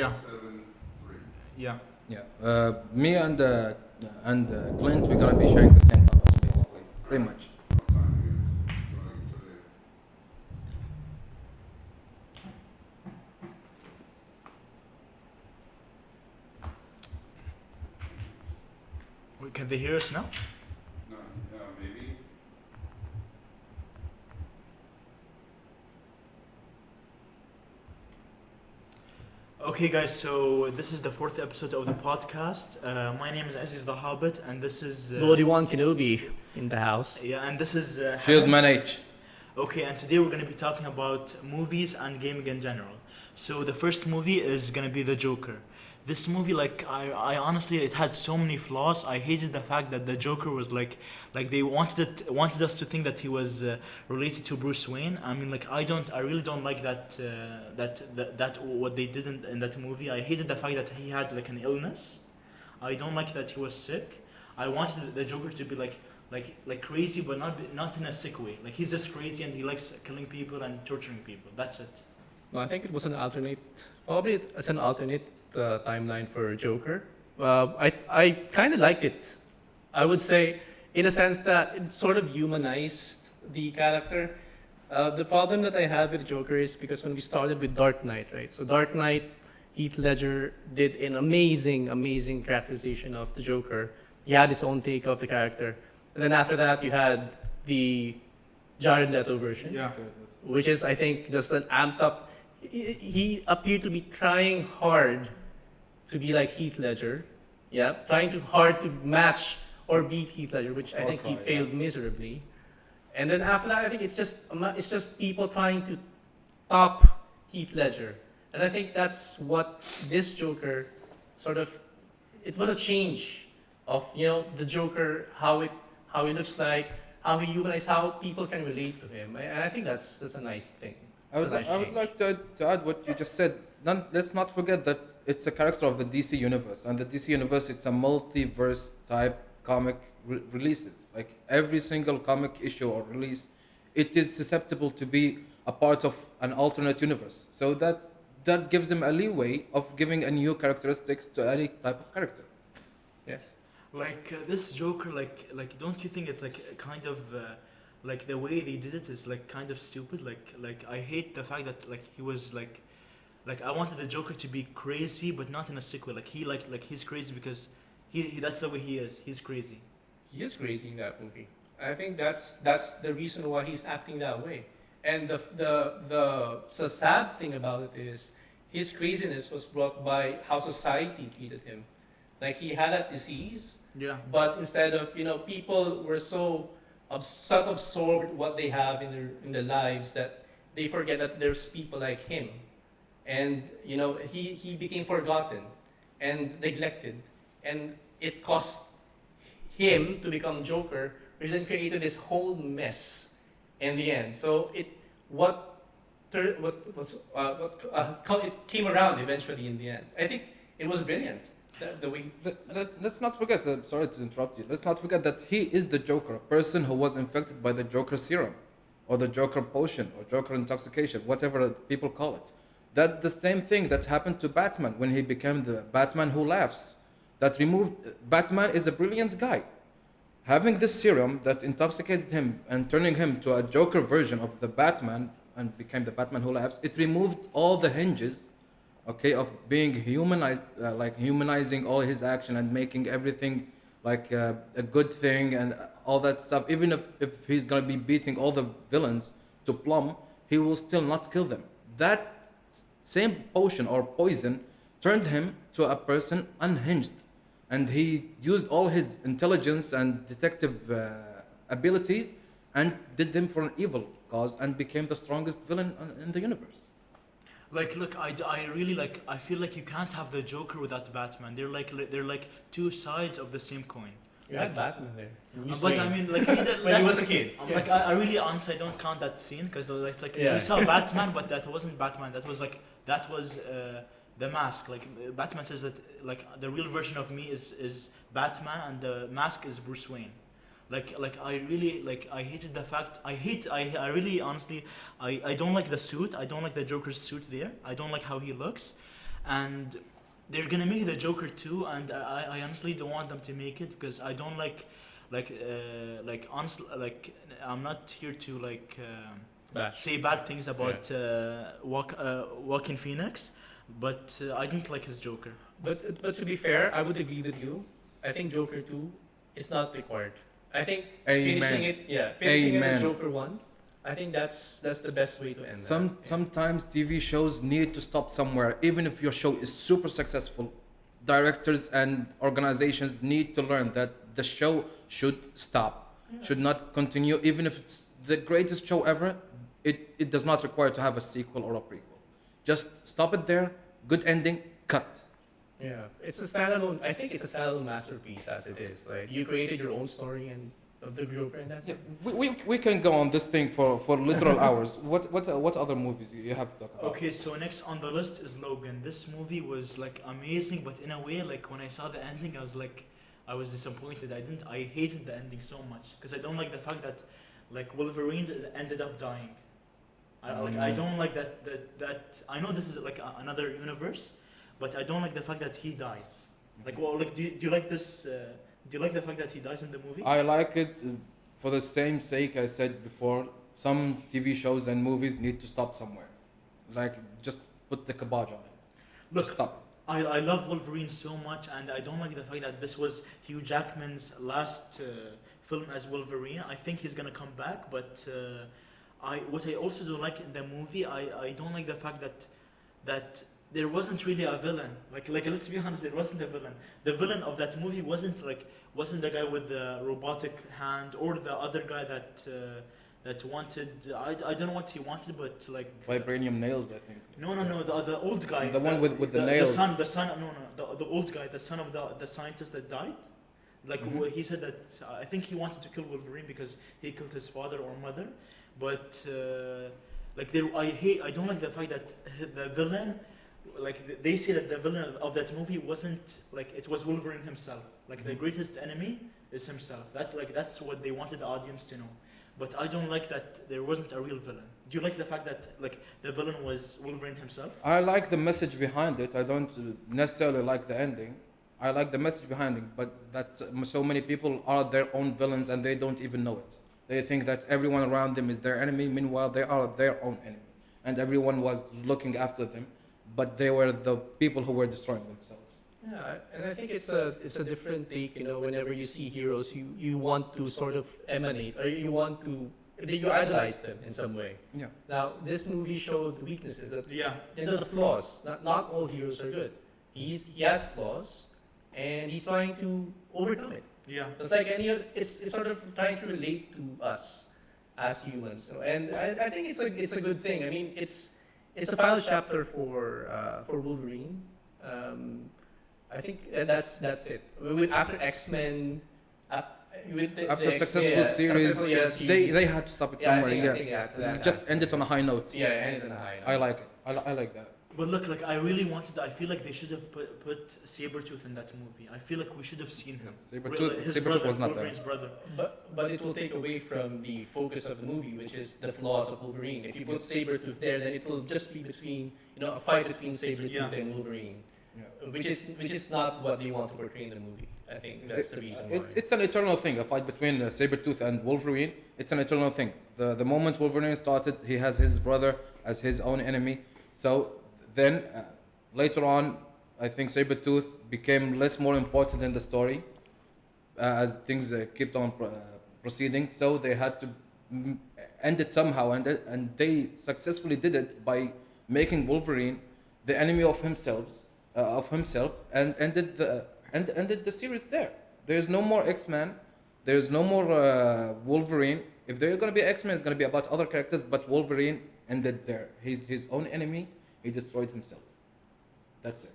Yeah. 7-3. Yeah. Yeah. Me and Clint, we're gonna be sharing the same topics basically, pretty much. What time it is? Today. Wait, can they hear us now? No, maybe. Okay, guys. So this is the fourth episode of the podcast. My name is Aziz the Hobbit, and this is Lod1kenobi in the house. yeah, and this is ShieldManH. Okay, and today we're gonna be talking about movies and gaming in general. So the first movie is gonna be The Joker. This movie, like, I honestly, it had so many flaws. I hated the fact that the Joker was like they wanted us to think that he was related to Bruce Wayne. I mean, like, I really don't like that what they did in that movie. I hated the fact that he had like an illness. I don't like that he was sick. I wanted the Joker to be like crazy, but not in a sick way. Like, he's just crazy and he likes killing people and torturing people. That's it. No, I think it was it's an alternate timeline for Joker. I kind of liked it. I would say, in a sense that it sort of humanized the character. The problem that I had with Joker is because when we started with Dark Knight, right? So Dark Knight, Heath Ledger did an amazing characterization of the Joker. He had his own take of the character. And then after that, you had the Jared Leto version, Yeah. which is, I think, just an amped up. He appeared to be trying hard to be like Heath Ledger, yeah, trying too hard to match or beat Heath Ledger, which I think he failed miserably. And then after that, I think it's just people trying to top Heath Ledger, and I think that's what this Joker sort of. It was a change of the Joker, how he looks like, how he humanizes, how people can relate to him, and I think that's a nice thing. I would change. like to add what you just said. Let's not forget that it's a character of the DC universe, and the DC universe, it's a multiverse type comic releases. Like, every single comic issue or release, it is susceptible to be a part of an alternate universe. So that gives them a leeway of giving a new characteristics to any type of character. Yes. Like this Joker, like don't you think it's like kind of like the way they did it is like kind of stupid? Like I hate the fact that like he was like I wanted the Joker to be crazy, but not in a sick way. Like he's crazy because he that's the way he is. He's crazy. He is crazy in that movie. I think that's the reason why he's acting that way. And the sad thing about it is his craziness was brought by how society treated him. Like, he had a disease, Yeah. but instead of people were so self-absorbed with what they have in their lives that they forget that there's people like him, and he became forgotten and neglected, and it cost him to become Joker, which then created this whole mess in the end. So it came around eventually in the end. I think it was brilliant. The way Let's not forget, sorry to interrupt you, let's not forget that he is the Joker, a person who was infected by the Joker serum, or the Joker potion, or Joker intoxication, whatever people call it. That's the same thing that happened to Batman when he became the Batman who laughs. Batman is a brilliant guy. Having this serum that intoxicated him and turning him to a Joker version of the Batman and became the Batman who laughs, it removed all the hinges, okay, of being humanized, like humanizing all his action and making everything like a good thing and all that stuff. Even if he's gonna be beating all the villains to plumb, he will still not kill them. That same potion or poison turned him to a person unhinged, and he used all his intelligence and detective abilities and did them for an evil cause and became the strongest villain in the universe. Like, look, I really like. I feel like you can't have the Joker without Batman. They're like two sides of the same coin. you had Batman there. But I mean, like, when he was a kid. Like, I really honestly don't count that scene because it's like we saw Batman, but that wasn't Batman. That was the mask. Like, Batman says that like the real version of me is Batman, and the mask is Bruce Wayne. Like I really I hated the fact I really honestly I don't like the suit. I don't like the Joker's suit there. I don't like how he looks. and they're gonna make the Joker too, and I honestly don't want them to make it because I don't like honestly like I'm not here to Bash. say bad things about Joaquin Phoenix, but I didn't like his Joker. But to be fair, I would agree with you. I think Joker 2 is not required. I think finishing it in Amen. Joker 1, I think that's the best way to end Sometimes TV shows need to stop somewhere. Even if your show is super successful, directors and organizations need to learn that the show should stop, should not continue. Even if it's the greatest show ever, it does not require to have a sequel or a prequel. Just stop it there. Good ending. Cut. Yeah, it's a standalone. I think it's a standalone masterpiece as it is. Like you created your own story and of the Joker, and that's Yeah, it. we can go on this thing for literal hours. What other movies you have to talk about? Okay, so next on the list is Logan. This movie was like amazing, but in a way, like when I saw the ending, I was disappointed. I hated the ending so much because I don't like the fact that like Wolverine ended up dying. I don't like that I know this is like another universe, but I don't like the fact that he dies. Like, well, like do you like this? Do you like the fact that he dies in the movie? I like it for the same sake I said before. Some TV shows and movies need to stop somewhere. Like, just put the kibosh on it. Look, Just stop. I love Wolverine so much, and I don't like the fact that this was Hugh Jackman's last film as Wolverine. I think he's gonna come back, but what I also don't like in the movie, I don't like the fact that there wasn't really a villain. Like let's be honest, there wasn't a villain. The villain of that movie wasn't the guy with the robotic hand or the other guy that wanted. I don't know what he wanted, but like Vibranium nails, I think. no, the old guy. The one with the nails. The son. The old guy, the son of the scientist that died. Like Mhm. he said that I think he wanted to kill Wolverine because he killed his father or mother, but I don't like the fact that the villain, like they say that the villain of that movie wasn't like it was Wolverine himself. Like the greatest enemy is himself. That's what they wanted the audience to know. But I don't like that there wasn't a real villain. Do you like the fact that like the villain was Wolverine himself? I like the message behind it. I don't necessarily like the ending. I like the message behind it, but that so many people are their own villains and they don't even know it. They think that everyone around them is their enemy. Meanwhile, they are their own enemy, and everyone was looking after them, but they were the people who were destroying themselves. Yeah, and I think it's a different take. You know, whenever you see heroes, you want to sort of emanate, or you idolize them in some way. Yeah. Now, this movie showed the weaknesses, that Yeah. the flaws. Not all heroes are good. He has flaws, and he's trying to overcome it. Yeah. It's like it's sort of trying to relate to us as humans. So, and I think it's a good thing. I mean, it's the final chapter for Wolverine. I think that's it. After X-Men, After successful series, they had to stop it somewhere. I think Yes, that just end it on a high note. Yeah, ended on a high note. I like it. I like that. But look, like I really wanted. I feel like they should have put Sabretooth in that movie. I feel like we should have seen him. His Sabretooth brother, was not there. Wolverine's brother. But it will take away from the focus of the movie, which is the flaws of Wolverine. If you put Sabretooth there, then it will just be between a fight between Sabretooth and Wolverine, which is not what they want to portray in the movie. I think that's the reason why. It's an eternal thing. A fight between Sabretooth and Wolverine. It's an eternal thing. The moment Wolverine started, he has his brother as his own enemy. So then later on, I think Sabretooth became more important in the story as things kept on proceeding. So they had to end it somehow, and they successfully did it by making Wolverine the enemy of himself, and ended the series there. There's no more X-Men. There's no more Wolverine. If there's gonna be X-Men, it's gonna be about other characters. But Wolverine ended there. He's his own enemy. He destroyed himself. That's it.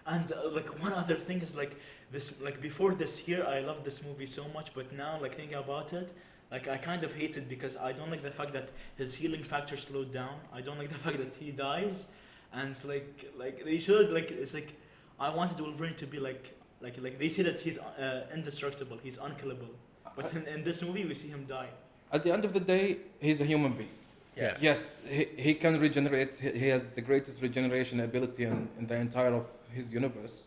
And like one other thing is like this. Like before this year, I loved this movie so much, but now like thinking about it, like I kind of hate it because I don't like the fact that his healing factor slowed down. I don't like the fact that he dies, and it's like they should like it's like I wanted Wolverine to be like they say that he's indestructible, he's unkillable, but in this movie we see him die. At the end of the day, he's a human being. Yeah. Yes, he can regenerate. He has the greatest regeneration ability in the entire of his universe.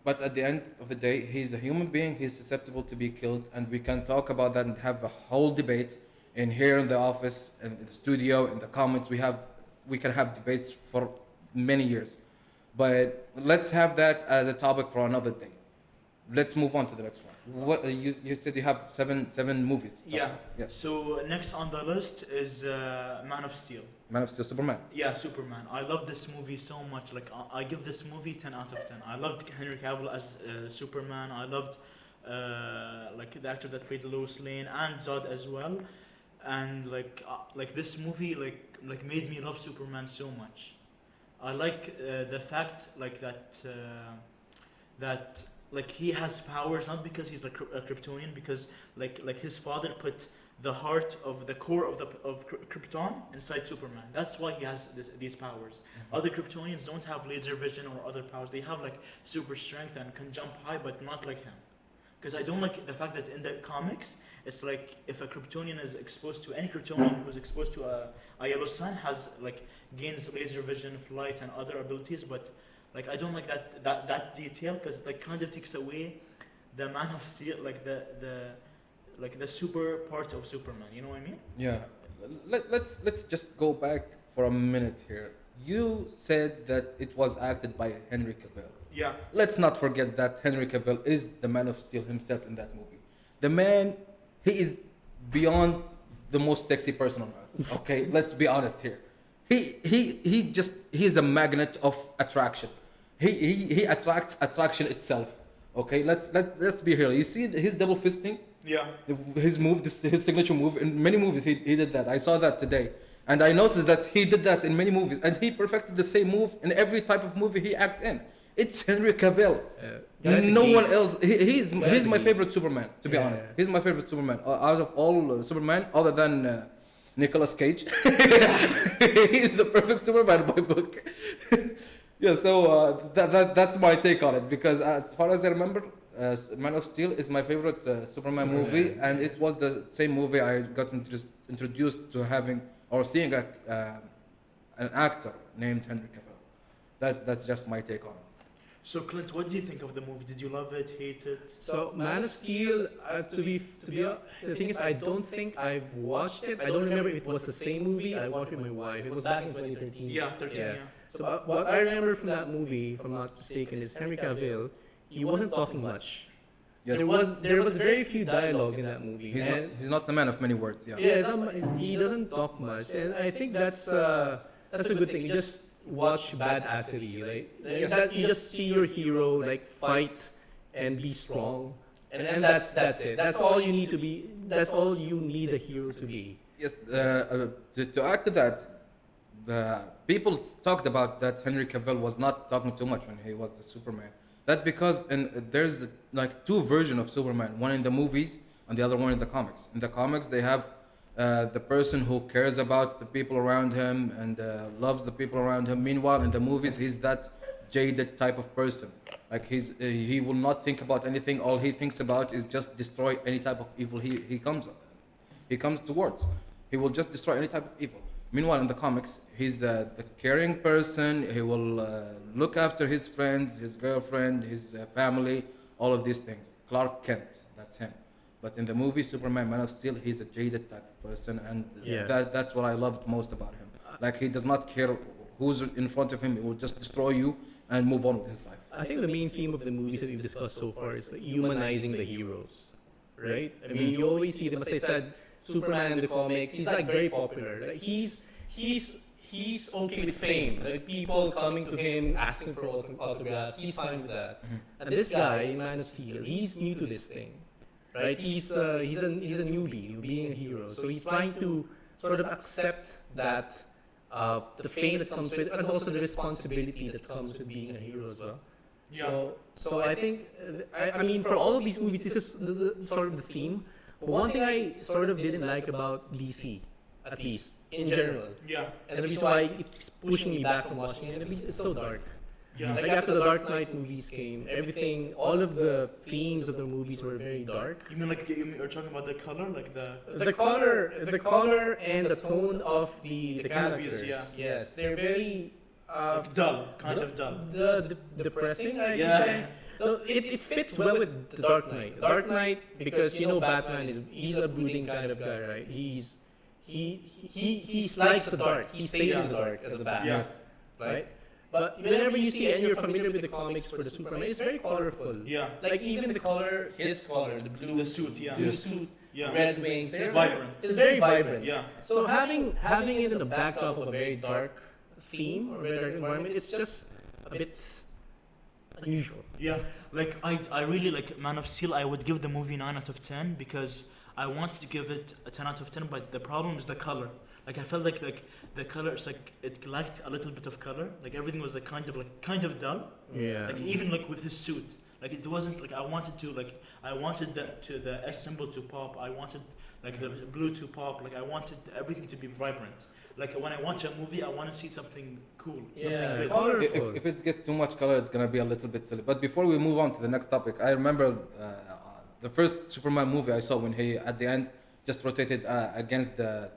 But at the end of the day, he's a human being. He's susceptible to be killed, and we can talk about that and have a whole debate in here in the office, in the studio, in the comments. We can have debates for many years. But let's have that as a topic for another day. Let's move on to the next one. What you said you have seven movies. Yeah. Yes. So next on the list is Man of Steel. Man of Steel, Superman. Yeah, Superman. I love this movie so much. Like I give this movie 10 out of 10. I loved Henry Cavill as Superman. I loved like the actor that played Lois Lane and Zod as well. And like this movie like made me love Superman so much. I like the fact like that like he has powers not because he's like a Kryptonian, because like his father put the heart of the core of Krypton inside Superman. That's why he has these powers. Other Kryptonians don't have laser vision or other powers. They have like super strength and can jump high, but not like him. Because I don't like the fact that in the comics, it's like if a Kryptonian is exposed to any Kryptonian who's exposed to a yellow sun has like gains laser vision, flight, and other abilities, but like I don't like that detail because it like kind of takes away the Man of Steel, like the super part of Superman. You know what I mean? Yeah. Let's just go back for a minute here. You said that it was acted by Henry Cavill. Yeah. Let's not forget that Henry Cavill is the Man of Steel himself in that movie. The man, he is beyond the most sexy person on earth. Okay, let's be honest here. He's a magnet of attraction. He attracts attraction itself. Okay, let's be real. You see his double fisting, Yeah. his move, his signature move in many movies. He did that. I saw that today, and I noticed that he did that in many movies, and he perfected the same move in every type of movie he acted in. It's Henry Cavill. No one else. He's my favorite Superman. To be honest, he's my favorite Superman out of all Superman, other than Nicolas Cage. He's the perfect Superman by book. Yeah, so that's my take on it, because as far as I remember, Man of Steel is my favorite Superman movie, and it was the same movie I got introduced to having or seeing an actor named Henry Cavill. That's just my take on it. So Clint, what do you think of the movie? Did you love it, hate it? So Man of Steel, the thing is, I don't think I've watched it. I don't remember if it was the same movie. I watched it with my wife. It was back in 2013. Yeah, 13. Yeah. So what I remember from that movie, if I'm not mistaken, is Henry Cavill. He wasn't talking much. Yes. There was very few dialogue in that movie. He's not the man of many words. Yeah. He doesn't talk much, and I think that's a good thing. You just watch badassery, right? That you just see your hero like fight and be strong, and that's it. That's all you need to be. That's all you need a hero to be. Yes. To add to that, people talked about that Henry Cavill was not talking too much when he was the Superman. That's because there's like two versions of Superman, one in the movies and the other one in the comics. In the comics, they have the person who cares about the people around him and loves the people around him. Meanwhile, in the movies, he's that jaded type of person. Like he will not think about anything. All he thinks about is just destroy any type of evil he comes towards. He will just destroy any type of evil. Meanwhile, in the comics, he's the caring person. He will look after his friends, his girlfriend, his family, all of these things. Clark Kent, that's him. But in the movie Superman, Man of Steel, he's a jaded type of person, and that's what I loved most about him. Like, he does not care who's in front of him. He will just destroy you and move on with his life. I think the main theme of the movies that we've discussed so far is like humanizing the heroes, right? I mean, you always see them. As I said, Superman in the comics, he's like very popular. Like he's okay with fame. Like people coming to him asking for autographs. He's fine with that. And this guy, Man of Steel, he's new to this thing, right? He's a newbie, being a hero. So he's trying to sort of accept that the fame that comes with, and also the responsibility that comes with being a hero as well. Yeah. So I think, I mean, for all of these movies, this is the sort of the theme. But one thing I sort of didn't like about DC, at least in general, Yeah. and the reason why it's pushing me back from watching it, at least it's so dark. Yeah. Like after the Dark Knight movies came, everything, all of the themes of the movies were very dark. You mean like you're talking about the color, like The color, and the tone of the movies, characters. yeah. Yes, they're very like dull, kind of dull. depressing. I Yeah. can say. No, it fits well with the Dark Knight. Dark Knight, because you know Batman he's a brooding kind of guy, right? He likes the dark. He stays in the dark as a Batman, right? But whenever you see, and you're familiar with the comics for the Superman, it's very colorful. Yeah. Like even the color, his color, the blue The suit, yeah. blue suit, Yeah. red wings. It's they're vibrant. It's very vibrant. Yeah. So having it in the backdrop of a very dark theme or very dark environment, it's just a bit unusual. Yeah, like I really like Man of Steel. I would give the movie 9 out of 10 because I wanted to give it a 10 out of 10, but the problem is the color. Like I felt like the colors, like it lacked a little bit of color. Like everything was like kind of dull. Yeah. Like even like with his suit, like it wasn't like I wanted the S symbol to pop. I wanted like the blue to pop. Like I wanted everything to be vibrant. Like when I watch a movie, I want to see something cool. Something Yeah, big. colorful. If it gets too much color, it's gonna be a little bit silly. But before we move on to the next topic, I remember the first Superman movie I saw when he at the end just rotated against the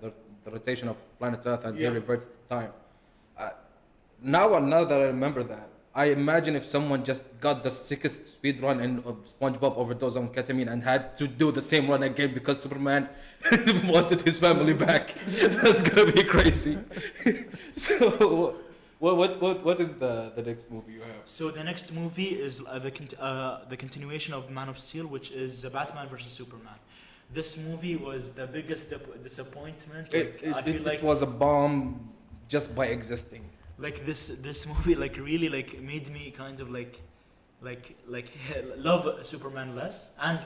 rotation of planet Earth and he Yeah. reverted time. Now that I remember that, I imagine if someone just got the sickest speed run and SpongeBob overdosed on ketamine and had to do the same run again because Superman wanted his family back. That's gonna be crazy. So, what is the next movie you have? So the next movie is the continuation of Man of Steel, which is Batman versus Superman. This movie was the biggest disappointment. I feel like It was a bomb just by existing. like this movie like really like made me kind of like love Superman less and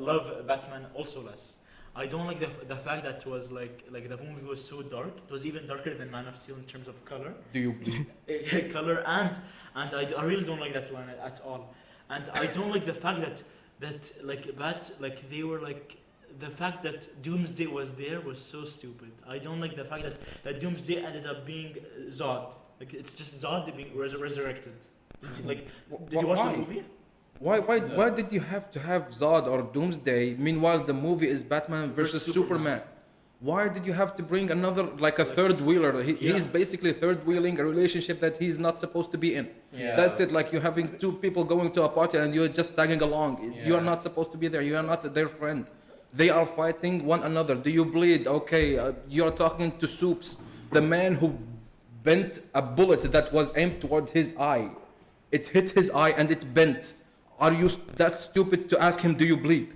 love Batman also less. I don't like the fact that it was like the movie was so dark. It was even darker than Man of Steel in terms of color. Do you bleed? Color and I really don't like that one at all. And I don't like the fact that they were like the fact that Doomsday was there was so stupid. I don't like the fact that Doomsday ended up being Zod. Like it's just Zod being resurrected. Did you watch Why? the movie? Why did you have to have Zod or Doomsday? Meanwhile, the movie is Batman versus Versus Superman. Why did you have to bring another like a third wheeler? He's basically third wheeling a relationship that he's not supposed to be in. Yeah. That's it. Like you're having two people going to a party and you're just tagging along. You are Yeah. not supposed to be there. You are not their friend. They are fighting one another. Do you bleed? Okay, you're talking to Soups, the man who bent a bullet that was aimed toward his eye. It hit his eye and it bent. Are you that stupid to ask him, do you bleed?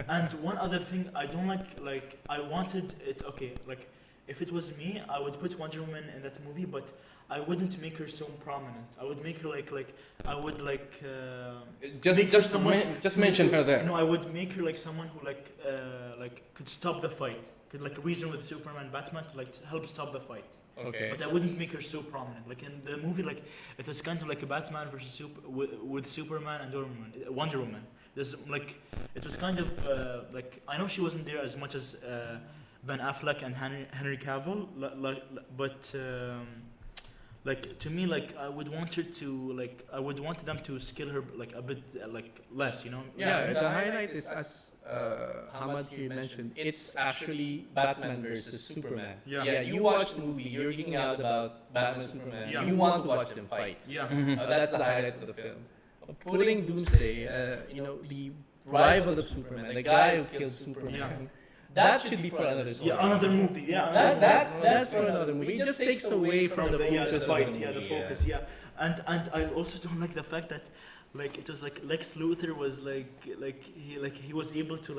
And one other thing I don't like I wanted it okay, like if it was me, I would put Wonder Woman in that movie, but I wouldn't make her so prominent. I would make her I would make her someone Just mention her there. No, I would make her like someone who could stop the fight, could like reason with Superman, Batman to like help stop the fight. Okay. But I wouldn't make her so prominent. Like in the movie, like it was kind of like a Batman versus with Superman and Wonder Woman. There's like it was kind of like I know she wasn't there as much as Ben Affleck and Henry Cavill, but like to me, like I would want her to I would want them to scale her like a bit less, you know? Yeah, the highlight is, as Hamad here mentioned, it's actually Batman versus Superman. Yeah. You watch the movie, you're geeking out about Batman and Superman. Yeah. You want to watch them fight. Yeah. That's the highlight of the film. Putting Doomsday, the rival of Superman, the guy who killed Superman, Yeah. that should be for another story. Yeah, another movie. Yeah, another That's for another movie. It just takes away from the focus the of fight. the Yeah, the movie, focus. Yeah, and I also don't like the fact that like it was like Lex Luthor was he was able to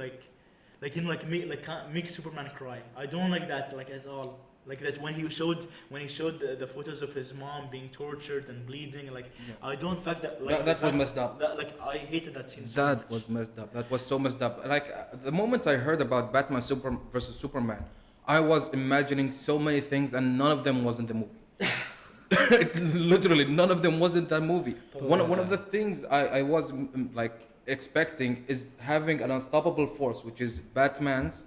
make Superman cry. I don't like that at all. Like that when he showed the photos of his mom being tortured and bleeding. I don't fact that That was messed up. I hated that scene. So That much. was messed up. That was so messed up. The moment I heard about Batman versus Superman, I was imagining so many things and none of them was in the movie. Literally, none of them was in that movie. One of the things I was expecting is having an unstoppable force, which is Batman's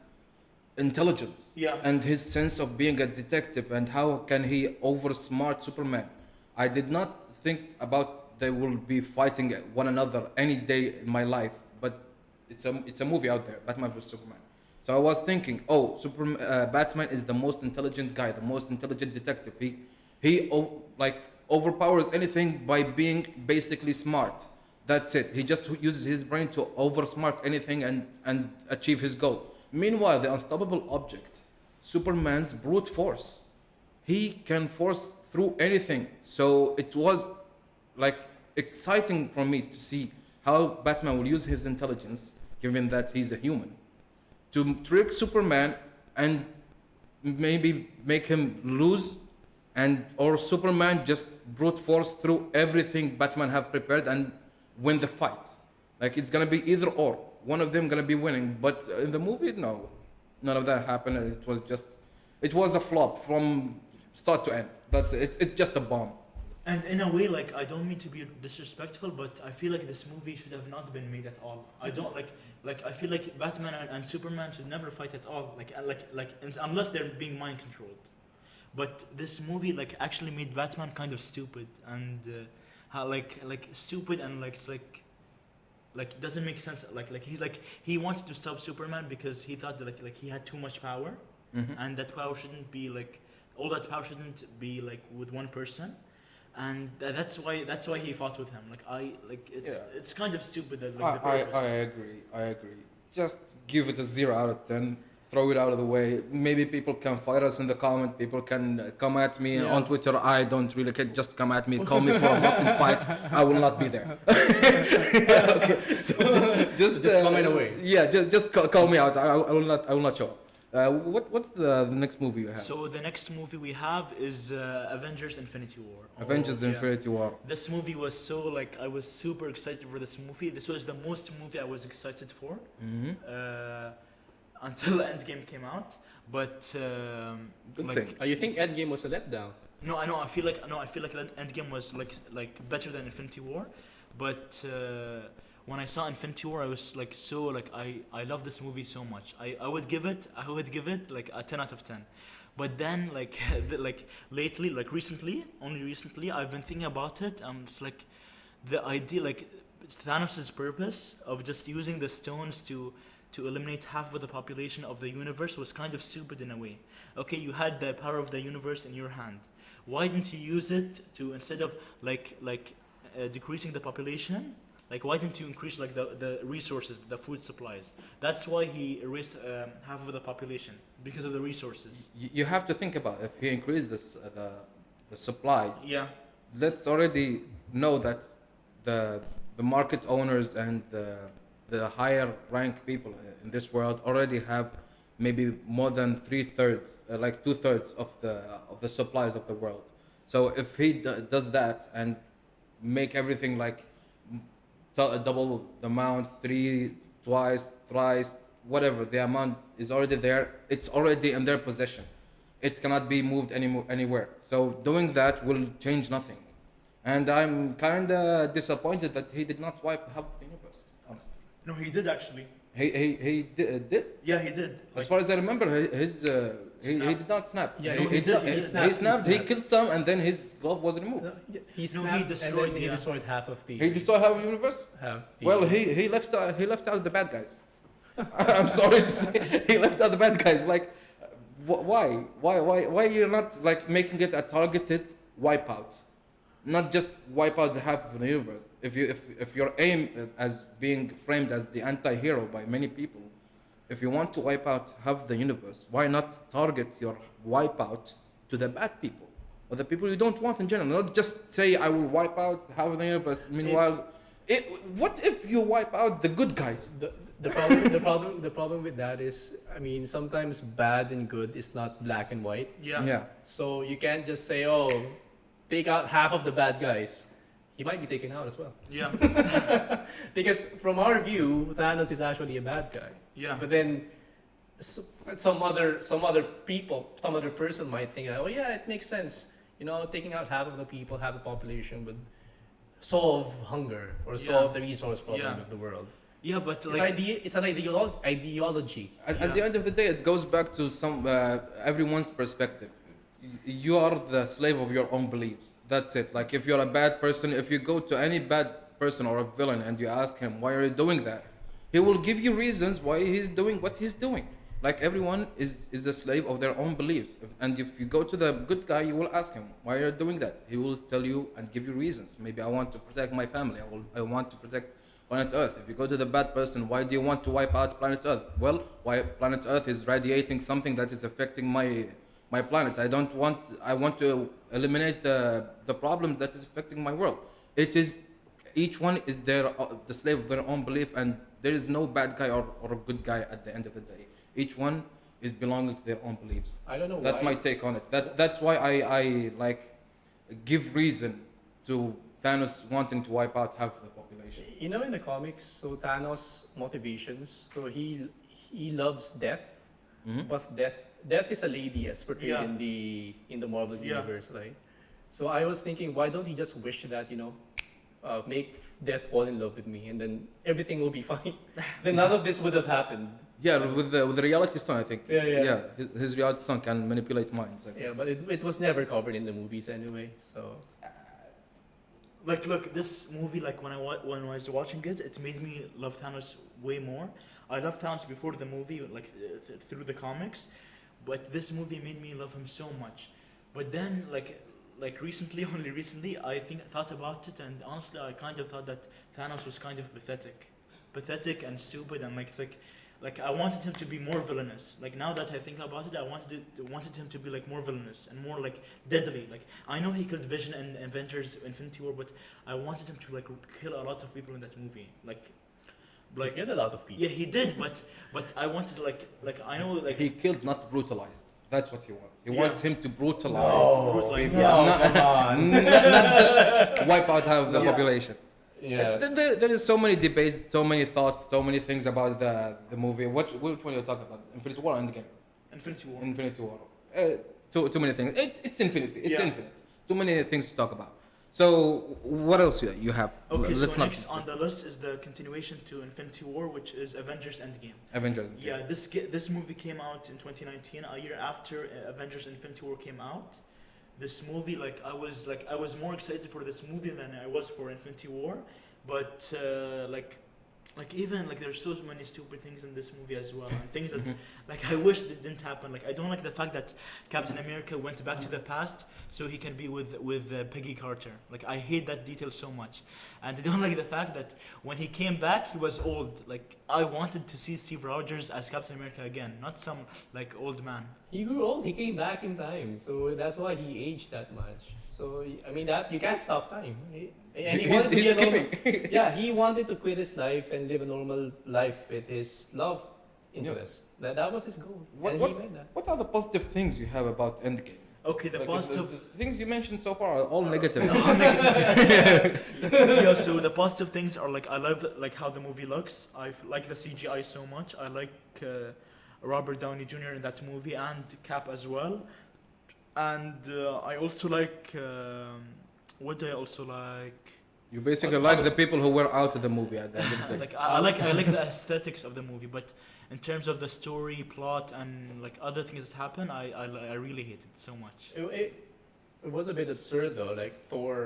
intelligence Yeah. and his sense of being a detective and how can he oversmart Superman. I did not think about they will be fighting one another any day in my life, but it's a movie out there, Batman vs Superman. So I was thinking, oh, Batman is the most intelligent guy, the most intelligent detective. Like overpowers anything by being basically smart. That's it. He just uses his brain to oversmart anything and achieve his goal. Meanwhile, the unstoppable object, Superman's brute force, he can force through anything. So it was like exciting for me to see how Batman will use his intelligence, given that he's a human, to trick Superman and maybe make him lose, or Superman just brute force through everything Batman have prepared and win the fight. Like it's gonna be either or. One of them gonna be winning, but in the movie, no, none of that happened. It was a flop from start to end. That's it. It's just a bomb. And in a way, like, I don't mean to be disrespectful, but I feel like this movie should have not been made at all. I don't like I feel like Batman and Superman should never fight at all. Unless they're being mind controlled. But this movie like actually made Batman kind of stupid and how stupid and like doesn't make sense. He wanted to stop Superman because he thought that like he had too much power, and that power shouldn't be like all that power shouldn't be like with one person. And that's why he fought with him. It's kind of stupid that like, the purpose. I agree. Just give it a 0 out of 10. Throw it out of the way. Maybe people can fight us in the comment. People can come at me on Twitter. I don't really care. Just come at me. Call me for a boxing fight. I will not be there. Okay. So just comment away. Yeah, just call me out. I will not show up. What's the next movie you have? So the next movie we have is Avengers Infinity War. Avengers Infinity War. This movie was so like I was super excited for this movie. This was the most movie I was excited for. Until Endgame came out, but Good like thing. You think Endgame was a letdown? no, I know. I feel like Endgame was like better than Infinity War, but when I saw Infinity War, I was like so like I love this movie so much. I would give it like a 10 out of 10, but then like lately, like only recently, I've been thinking about it. It's like the idea like Thanos' purpose of just using the stones to eliminate half of the population of the universe was kind of stupid in a way. Okay, you had the power of the universe in your hand. Why didn't you use it to, instead of decreasing the population, like why didn't you increase like the resources, the food supplies? That's why he erased half of the population, because of the resources. You have to think about if he increased the supplies. Yeah. Let's already know that the market owners and the higher rank people in this world already have maybe more than 3/3, like 2/3 of the supplies of the world. So if he does that and make everything like double the amount, twice, thrice, whatever, the amount is already there. It's already in their possession. It cannot be moved anywhere. So doing that will change nothing. And I'm kind of disappointed that he did not wipe half the universe, honestly. No, he did actually. He did. Yeah, he did. As far as I remember, he did not snap. Yeah, he snapped. He killed some, and then his glove was removed. He snapped destroyed, and then he destroyed half of the. He destroyed half the universe. Well, he left out the bad guys. I'm sorry to say, he left out the bad guys. Like, why you're not like making it a targeted wipeout? Not just wipe out the half of the universe. If your aim as being framed as the anti-hero by many people, if you want to wipe out half the universe, why not target your wipeout to the bad people or the people you don't want in general? Not just say I will wipe out half of the universe. Meanwhile, what if you wipe out the good guys? The problem with that is, I mean, sometimes bad and good is not black and white. Yeah. So you can't just say, oh, take out half of the bad guys. He might be taken out as well. Yeah. Because from our view, Thanos is actually a bad guy. Yeah. But then some other person might think, oh yeah, it makes sense. You know, taking out half of the people, half the population would solve hunger or solve the resource problem of the world. Yeah, but It's an ideology. At the end of the day, it goes back to everyone's perspective. you are the slave of your own beliefs. That's it. Like if you're a bad person, if you go to any bad person or a villain and you ask him why are you doing that, he will give you reasons why he's doing what he's doing. Like everyone is a slave of their own beliefs. And if you go to the good guy, you will ask him why are you doing that. He will tell you and give you reasons. Maybe I want to protect my family. I want to protect planet Earth. If you go to the bad person, why do you want to wipe out planet Earth? Well, why planet Earth is radiating something that is affecting my planet. I want to eliminate the problems that is affecting my world. It is each one is the slave of their own belief, and there is no bad guy or a good guy at the end of the day. Each one is belonging to their own beliefs. I don't know That's why. my take on it. That's why I like give reason to Thanos wanting to wipe out half the population. You know, in the comics, so Thanos' motivations, so he loves death, Mhm. but death is a lady as portrayed Yeah. in the Marvel Yeah. universe, right? So I was thinking, why don't he just wish that, make death fall in love with me, and then everything will be fine. Then none of this would have happened. Yeah, with the reality stone, I think. Yeah. His reality stone can manipulate minds. Yeah, but it was never covered in the movies anyway. So Like, look, this movie, like when I was watching it, it made me love Thanos way more. I loved Thanos before the movie, like through the comics, but this movie made me love him so much. But then, like recently, only recently, I thought about it, and honestly, I kind of thought that Thanos was kind of pathetic and stupid, and like I wanted him to be more villainous. Like now that I think about it, I wanted him to be like more villainous and more like deadly. Like I know he killed Vision in Avengers Infinity War, but I wanted him to like kill a lot of people in that movie. Like he killed a lot of people. yeah, he did, but I wanted like I know like He killed, not brutalized. That's what he wants. He Yeah. wants him to brutalize. brutalize. people. No, not, come on. not just wipe out half the Yeah. population. Yeah. There is so many debates, so many thoughts, so many things about the movie. Which one you're talking about? Infinity War or Endgame? Infinity War. Infinity War. Too many things. It's infinity. It's Yeah. infinite. Too many things to talk about. So what else you have? Okay, Let's so not next on the list is the continuation to Infinity War, which is Avengers Endgame. Avengers. Yeah, this movie came out in 2019, a year after Avengers Infinity War came out. This movie, I was more excited for this movie than I was for Infinity War, but even there's so many stupid things in this movie as well, and things that like I wish that didn't happen. Like I don't like the fact that Captain America went back to the past so he can be with Peggy Carter. Like I hate that detail so much, and I don't like the fact that when he came back he was old. Like I wanted to see Steve Rogers as Captain America again, not some like old man. He grew old. He came back in time, so that's why he aged that much. So I mean that you can't stop time. And he wanted to be a normal, yeah, he wanted to quit his life and live a normal life with his love interest. That was his goal, and he made that. What are the positive things you have about Endgame? Okay, the Like, positive. the things you mentioned so far are all negative. Yeah, so the positive things are like I love like how the movie looks. Like the CGI so much. I like Robert Downey Jr. in that movie and Cap as well. And I also like what do I also like? You basically like the people who were out of the movie at the end of the day. Like I like the aesthetics of the movie, but in terms of the story, plot, and like other things that happen, I really hate it so much. It was a bit absurd though, like Thor.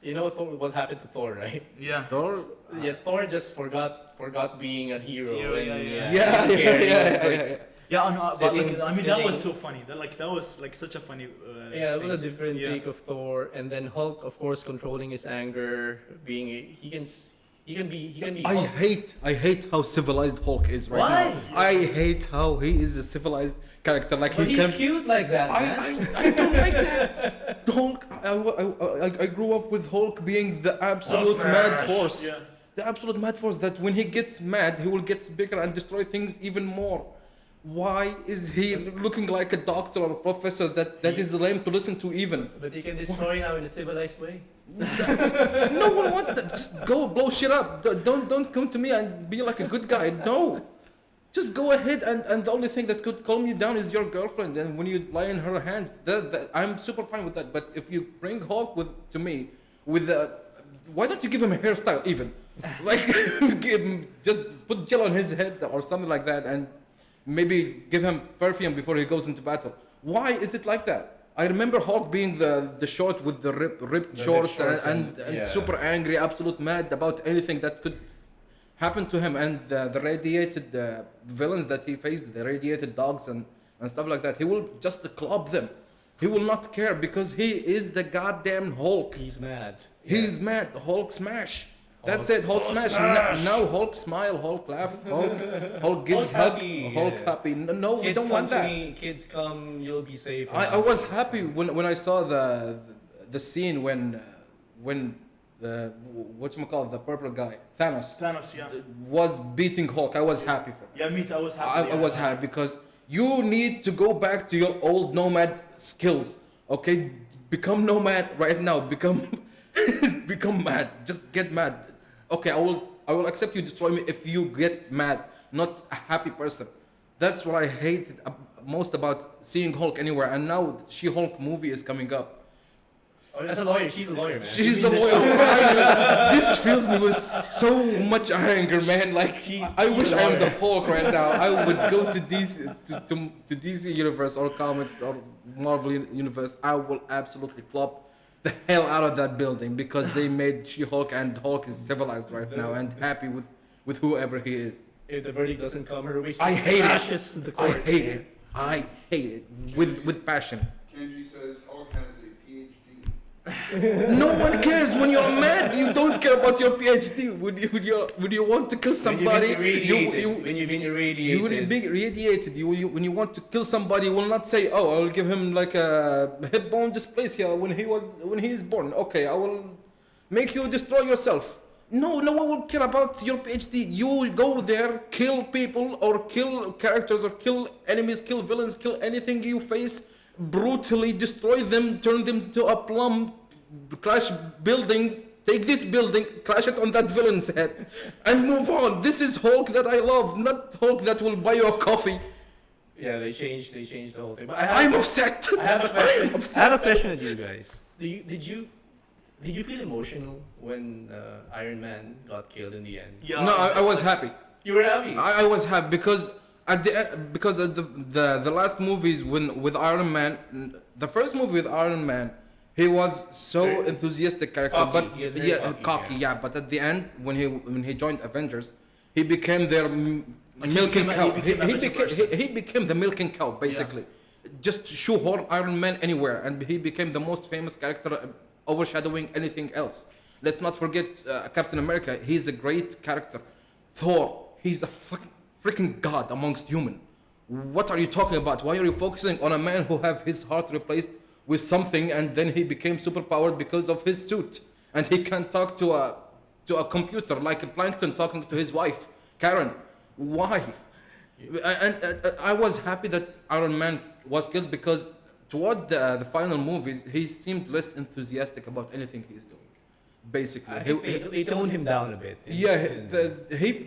You know what happened to Thor, right? Yeah. Thor? Yeah, Thor just forgot being a hero. Yeah, and yeah. Yeah, didn't care. He was, like, yeah. Yeah, I know, but like, Sitting- I mean that was sitting- so funny. That was like such a funny. Yeah, it was a thing. different Yeah. take of Thor, and then Hulk, of course, controlling his anger, being he can be. I hate how civilized Hulk is right Why? now. I hate how he is a civilized character. Like But he he's can. cute like that. Man. I don't like that. Hulk. I grew up with Hulk being the absolute mad force. Yeah. The absolute mad force that when he gets mad, he will get bigger and destroy things even more. Why is he looking like a doctor or a professor that is lame to listen to even? But he can destroy now in a civilized way. No one wants that. Just go blow shit up. Don't come to me and be like a good guy. No. Just go ahead and the only thing that could calm you down is your girlfriend. And when you lie in her hands, I'm super fine with that. But if you bring Hulk to me with why don't you give him a hairstyle even? Like just put gel on his head or something like that and maybe give him perfume before he goes into battle. Why is it like that? I remember Hulk being the short with the ripped shorts, and yeah. super angry, absolute mad about anything that could happen to him, and the radiated villains that he faced, the radiated dogs and stuff like that. He will just club them. He will not care because he is the goddamn Hulk. He's mad. He's mad. Hulk smash. That's Hulk- it. Hulk Hulk smash. smash. Now Hulk smile. Hulk laugh. Hulk gives Hulk hug. happy, Hulk yeah. happy. No, we Kids don't come want to that. me. Kids come. You'll be safe. I was happy when I saw the scene when whatchamacallit, the purple guy, Thanos, Thanos, yeah. was beating Hulk. I was happy for him. Yeah, me too. I was happy. I was happy because you need to go back to your old nomad skills. Okay, become nomad right now. Become become mad. Just get mad. Okay, I will accept you destroy me if you get mad, not a happy person. That's what I hated most about seeing Hulk anywhere. And now She-Hulk movie is coming up. Oh, as a lawyer, she's a lawyer, man. She's You a mean lawyer. this- This fills me with so much anger, man. Like I she's wish a I am lawyer. the Hulk right now. I would go to DC universe or comics or Marvel universe. I will absolutely plop the hell out of that building because they made She-Hulk and Hulk is civilized right now and happy with whoever he is. If the verdict doesn't come her way, she I hate it. smashes the I court. hate it. I hate it with passion. Kenji says Hulk has a PhD. No one cares when you're mad. You don't care about your PhD. When you want to kill somebody, When you've been you irradiated. will be radiated. When you want to kill somebody, you will not say, "Oh, I will give him like a hip bone dysplasia when he is born." Okay, I will make you destroy yourself. No one will care about your PhD. You go there, kill people or kill characters or kill enemies, kill villains, kill anything you face, brutally destroy them, turn them to a plum, crash buildings, take this building, crash it on that villain's head, and move on. This is Hulk that I love, not Hulk that will buy you a coffee. Yeah, they changed the whole thing. But I'm upset. I have a question. I'm upset. I have a question with you guys. Did you feel emotional when Iron Man got killed in the end? Yeah. No, I was happy. You were happy. I was happy because at the end, because the last movies with Iron Man, the first movie with Iron Man, he was so Very enthusiastic character, cocky. but He is very yeah, cocky, yeah. But at the end, when he joined Avengers, he became their Like, milking he cow. became a better person. He became the milking cow basically. Just shoehorn Iron Man anywhere, and he became the most famous character, overshadowing anything else. Let's not forget Captain America. He's a great character. Thor. He's a freaking god amongst human. What are you talking about? Why are you focusing on a man who have his heart replaced with something and then he became superpowered because of his suit and he can talk to a computer like a Plankton talking to his wife Karen? Why? And I was happy that Iron Man was killed because toward the final movies he seemed less enthusiastic about anything he's doing. Basically, I think they toned him down a bit. yeah,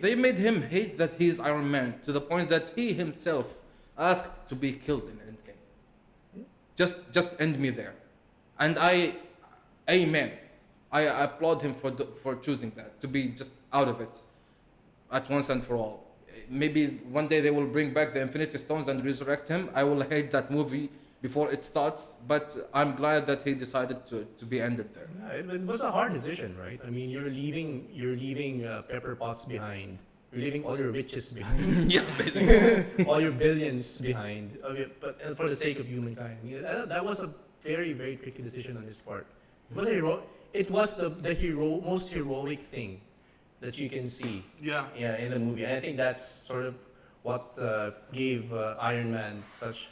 they made him hate that he is Iron Man to the point that he himself asked to be killed in Endgame. Just end me there, and amen. I applaud him for choosing that to be just out of it, at once and for all. Maybe one day they will bring back the Infinity Stones and resurrect him. I will hate that movie before it starts, but I'm glad that he decided to be ended there. Yeah, it was a hard decision, right? I mean, you're leaving Pepper Potts behind. You're leaving all your riches behind. Yeah, basically. All your billions behind. But for the sake of humankind. I mean, that was a very, very tricky decision on his part. It was the most heroic thing that you can see. Yeah. In the movie. And I think that's sort of what gave Iron Man such,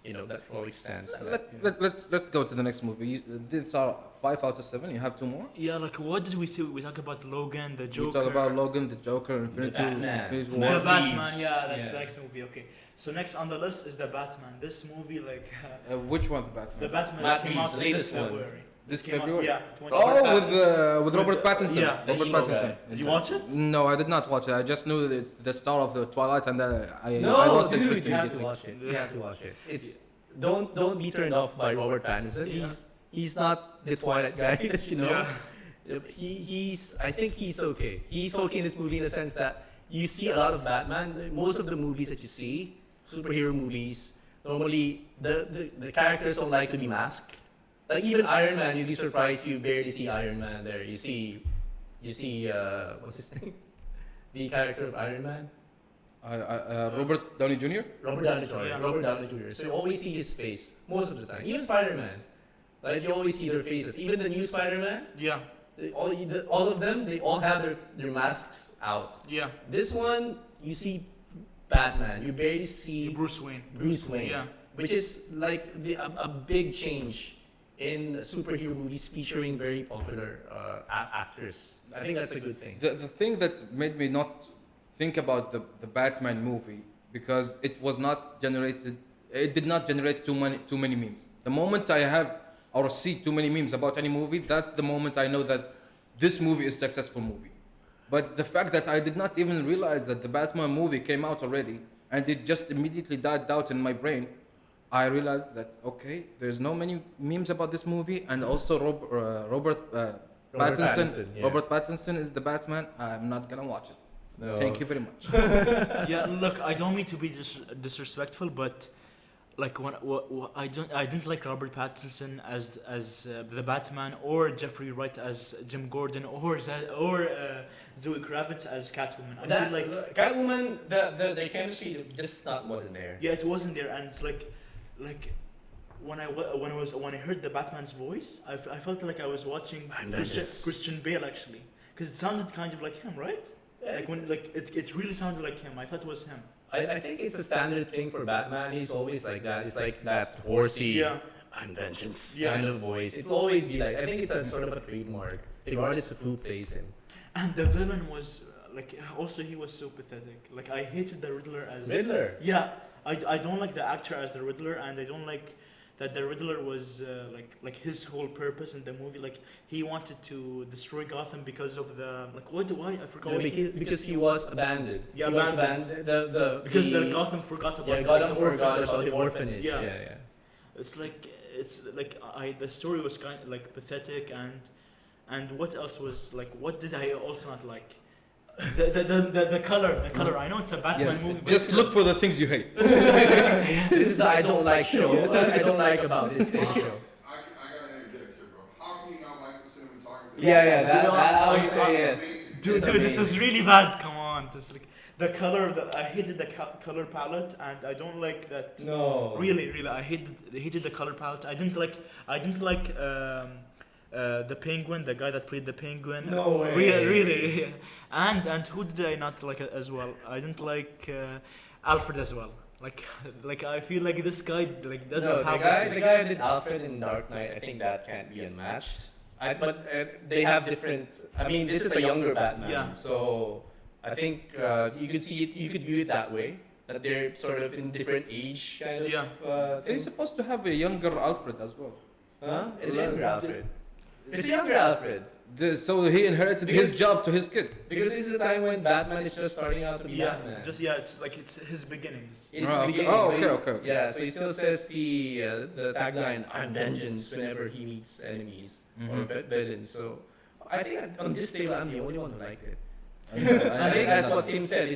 that heroic stance. Let's go to the next movie. These are 5 out of 7. You have 2 more. Yeah, like what did we see? We talk about Logan, the Joker. We talk about Logan, the Joker, Infinity Batman. War. The Batman, Reeves. yeah, that's Yeah. the next movie. Okay, so next on the list is the Batman. This movie, like Which one, the Batman? the Batman Matt that came Reeves, out the this latest one. February. This Came out, February? yeah. Oh, with Robert With, Pattinson. yeah, the Robert emo Pattinson. guy. Did you watch it? No, I did not watch it. I just knew that it's the star of the Twilight, and I No, lost dude, interest you have to immediately. watch it. You have to watch it. It's don't be turned off by Robert Pattinson. He's not the Twilight guy that you know. I think he's okay. He's okay in this movie in the sense that you see a lot of Batman. Most of the movies that you see, superhero movies, normally the characters don't like to be masked. Like even Iron Man, you'd be surprised you barely see Iron Man there. You see what's his name? The character of Iron Man, Robert Downey Jr. Robert Downey Jr. Yeah. Robert Downey Jr. So you always see his face most of the time. Even Spider-Man, like you always see their faces. Even the new Spider-Man, Yeah, all of them, they all have their masks out. yeah. This one, you see Batman. You barely see Bruce Wayne. Bruce Wayne, Yeah. which is like a big change in superhero movies featuring very popular actors. I think that's a good thing. The thing that made me not think about the Batman movie, because it was not generated, it did not generate too many memes. The moment I have or see too many memes about any movie, that's the moment I know that this movie is a successful movie. But the fact that I did not even realize that the Batman movie came out already and it just immediately died out in my brain, I realized that, okay, there's no many memes about this movie, and also Robert Pattinson. Yeah. Robert Pattinson is the Batman. I'm not gonna watch it. No. Thank you very much. Yeah, look, I don't mean to be disrespectful, but like I didn't like Robert Pattinson as the Batman, or Jeffrey Wright as Jim Gordon, or Zoe Kravitz as Catwoman. I feel like Catwoman, the chemistry just wasn't there. yeah, it wasn't there, and it's like when I heard the Batman's voice, I felt like I was watching I'm vengeance. Christian Bale actually, because it sounded kind of like him, right? Like when it really sounded like him. I thought it was him. I think it's a standard thing for Batman. He's always like that. He's like that horsey, Yeah. I'm vengeance Yeah. kind of voice. It'll always be like, I think it's a sort of a trademark, regardless of who plays him. And the villain was also he was so pathetic. Like I hated the Riddler as Riddler. Yeah, I don't like the actor as the Riddler, and I don't like that the Riddler was like his whole purpose in the movie. Like he wanted to destroy Gotham because of the why I forgot. No, what he- because he was abandoned. Yeah, He was abandoned. The the Gotham forgot about yeah, like, Gotham the forgot orphans or about the something. orphanage. Yeah. Yeah. It's like the story was kind of like pathetic, and what else was like, what did I also not like? The color. I know it's a Batman Yes. movie, but Just look for the things you hate. This is the I don't like show. I don't like about this thing show. I gotta interject here, bro. How can you not like the cinematography? Yeah, that I would say say yes. dude, It's it was amazing. really bad. Come on, just like the color. I hated the color palette, and I don't like that. No. Really, I hated the color palette. I didn't like the Penguin, the guy that played the Penguin. No way. Really. Yeah. And who did I not like as well? I didn't like Alfred as well. Like I feel like this guy doesn't No, have the guy who did Alfred in Dark Knight, I think that can't be unmatched. But they have different. I mean, this is a younger Batman, Yeah. so I think you could see it. You could view it that way. That they're sort of in different age kind of. Yeah. He's Things. supposed to have a younger Alfred as well. Huh? It's Well, younger Alfred. It's younger Alfred. So he inherited his Because- job to his kid. Because this is the time when Batman is just starting out to be Yeah, Batman. it's his beginnings. It's Ah, the okay. beginning. Oh, so okay. Yeah, so he still says the tagline "I'm vengeance" whenever he meets enemies or villains. So I think on this table I'm the only one who liked it. I think that's what Tim said.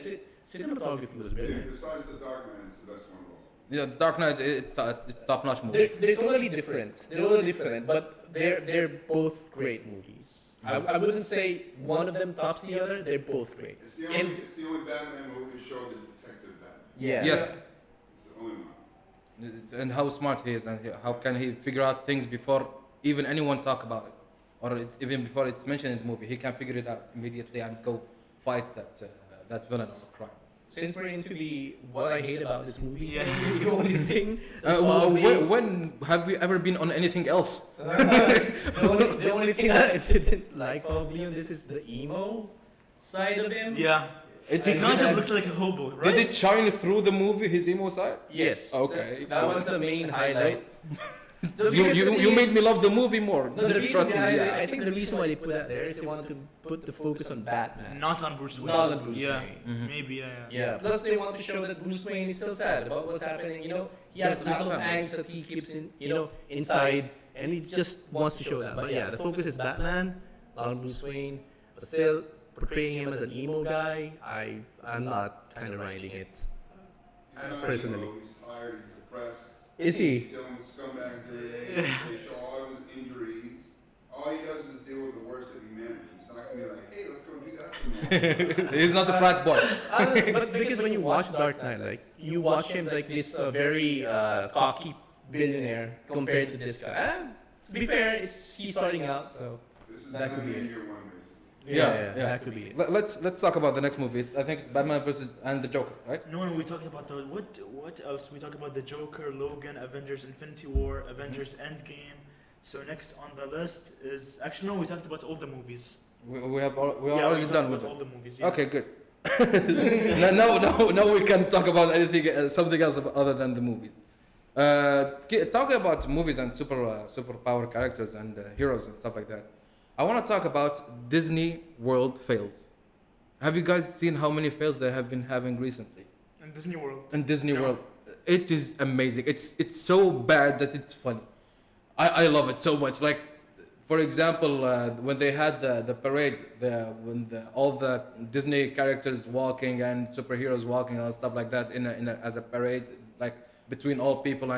Cinematography was Yeah, brilliant. besides the Dark Man, it's the best one of all. Yeah, The Dark Knight, it's top-notch movie. They're totally different. They're totally different, but they're both great movies. I wouldn't say one of them tops the other. They're both great. It's the And only Batman movie to show the detective Batman. yeah, Yes. It's the only one. And how smart he is, and how can he figure out things before even anyone talk about it, or even before it's mentioned in the movie. He can figure it out immediately and go fight that villain or crime. Since we're into the what I hate about this movie, Yeah. the only thing is probably When have we ever been on anything else? the only thing I didn't like probably on this is the emo side of him. Yeah, he kind of looks like a hobo, right? Did it shine through the movie, his emo side? Yes. Okay. That was the main highlight. So You, because the you, thing you is- made me love the movie more. No, the reason Trust me, behind it, yeah. I think the reason why they put that there is they wanted to put the focus on Batman. Not on Bruce Wayne. Not on Bruce yeah. Wayne. Maybe yeah. Yeah. Plus, they want to show that Bruce Wayne is still sad about what's happening. You know, he has a lot of angst that he keeps inside, and he just wants to show that. But yeah, the focus is Batman, not on Bruce Wayne. But still, portraying him as an emo guy, I'm not kind of riding it. He's not Personally. emo, he's tired, he's depressed. Is he? He's dealing with scumbags every day. They show all of his injuries. All he does is deal with the worst of humanity. He's not gonna be like, hey, let's go do that tomorrow. He's not a frat boy. But because when you watch Dark Knight, like you watch him like this very cocky billionaire compared to this guy. To be fair, he's starting out, so This is that could be Batman it. year one, basically. Yeah. that could be it. Let's talk about the next movie. It's, I think Batman versus and the Joker, right? No, we talked about the what else? We talked about the Joker, Logan, Avengers Infinity War, Avengers Endgame. So next on the list is actually no, we talked about all the movies. We are Yeah, already we talked done with about it. all the movies. Yeah. Okay, good. no, we can talk about anything, something else other than the movies. Talking about movies and superpower characters and heroes and stuff like that. I want to talk about Disney World fails. Have you guys seen how many fails they have been having recently? And Disney World. In Disney No. World, it is amazing. It's so bad that it's funny. I love it so much. Like, for example, when they had the parade, all the Disney characters walking and superheroes walking and stuff like that as a parade, like between all people,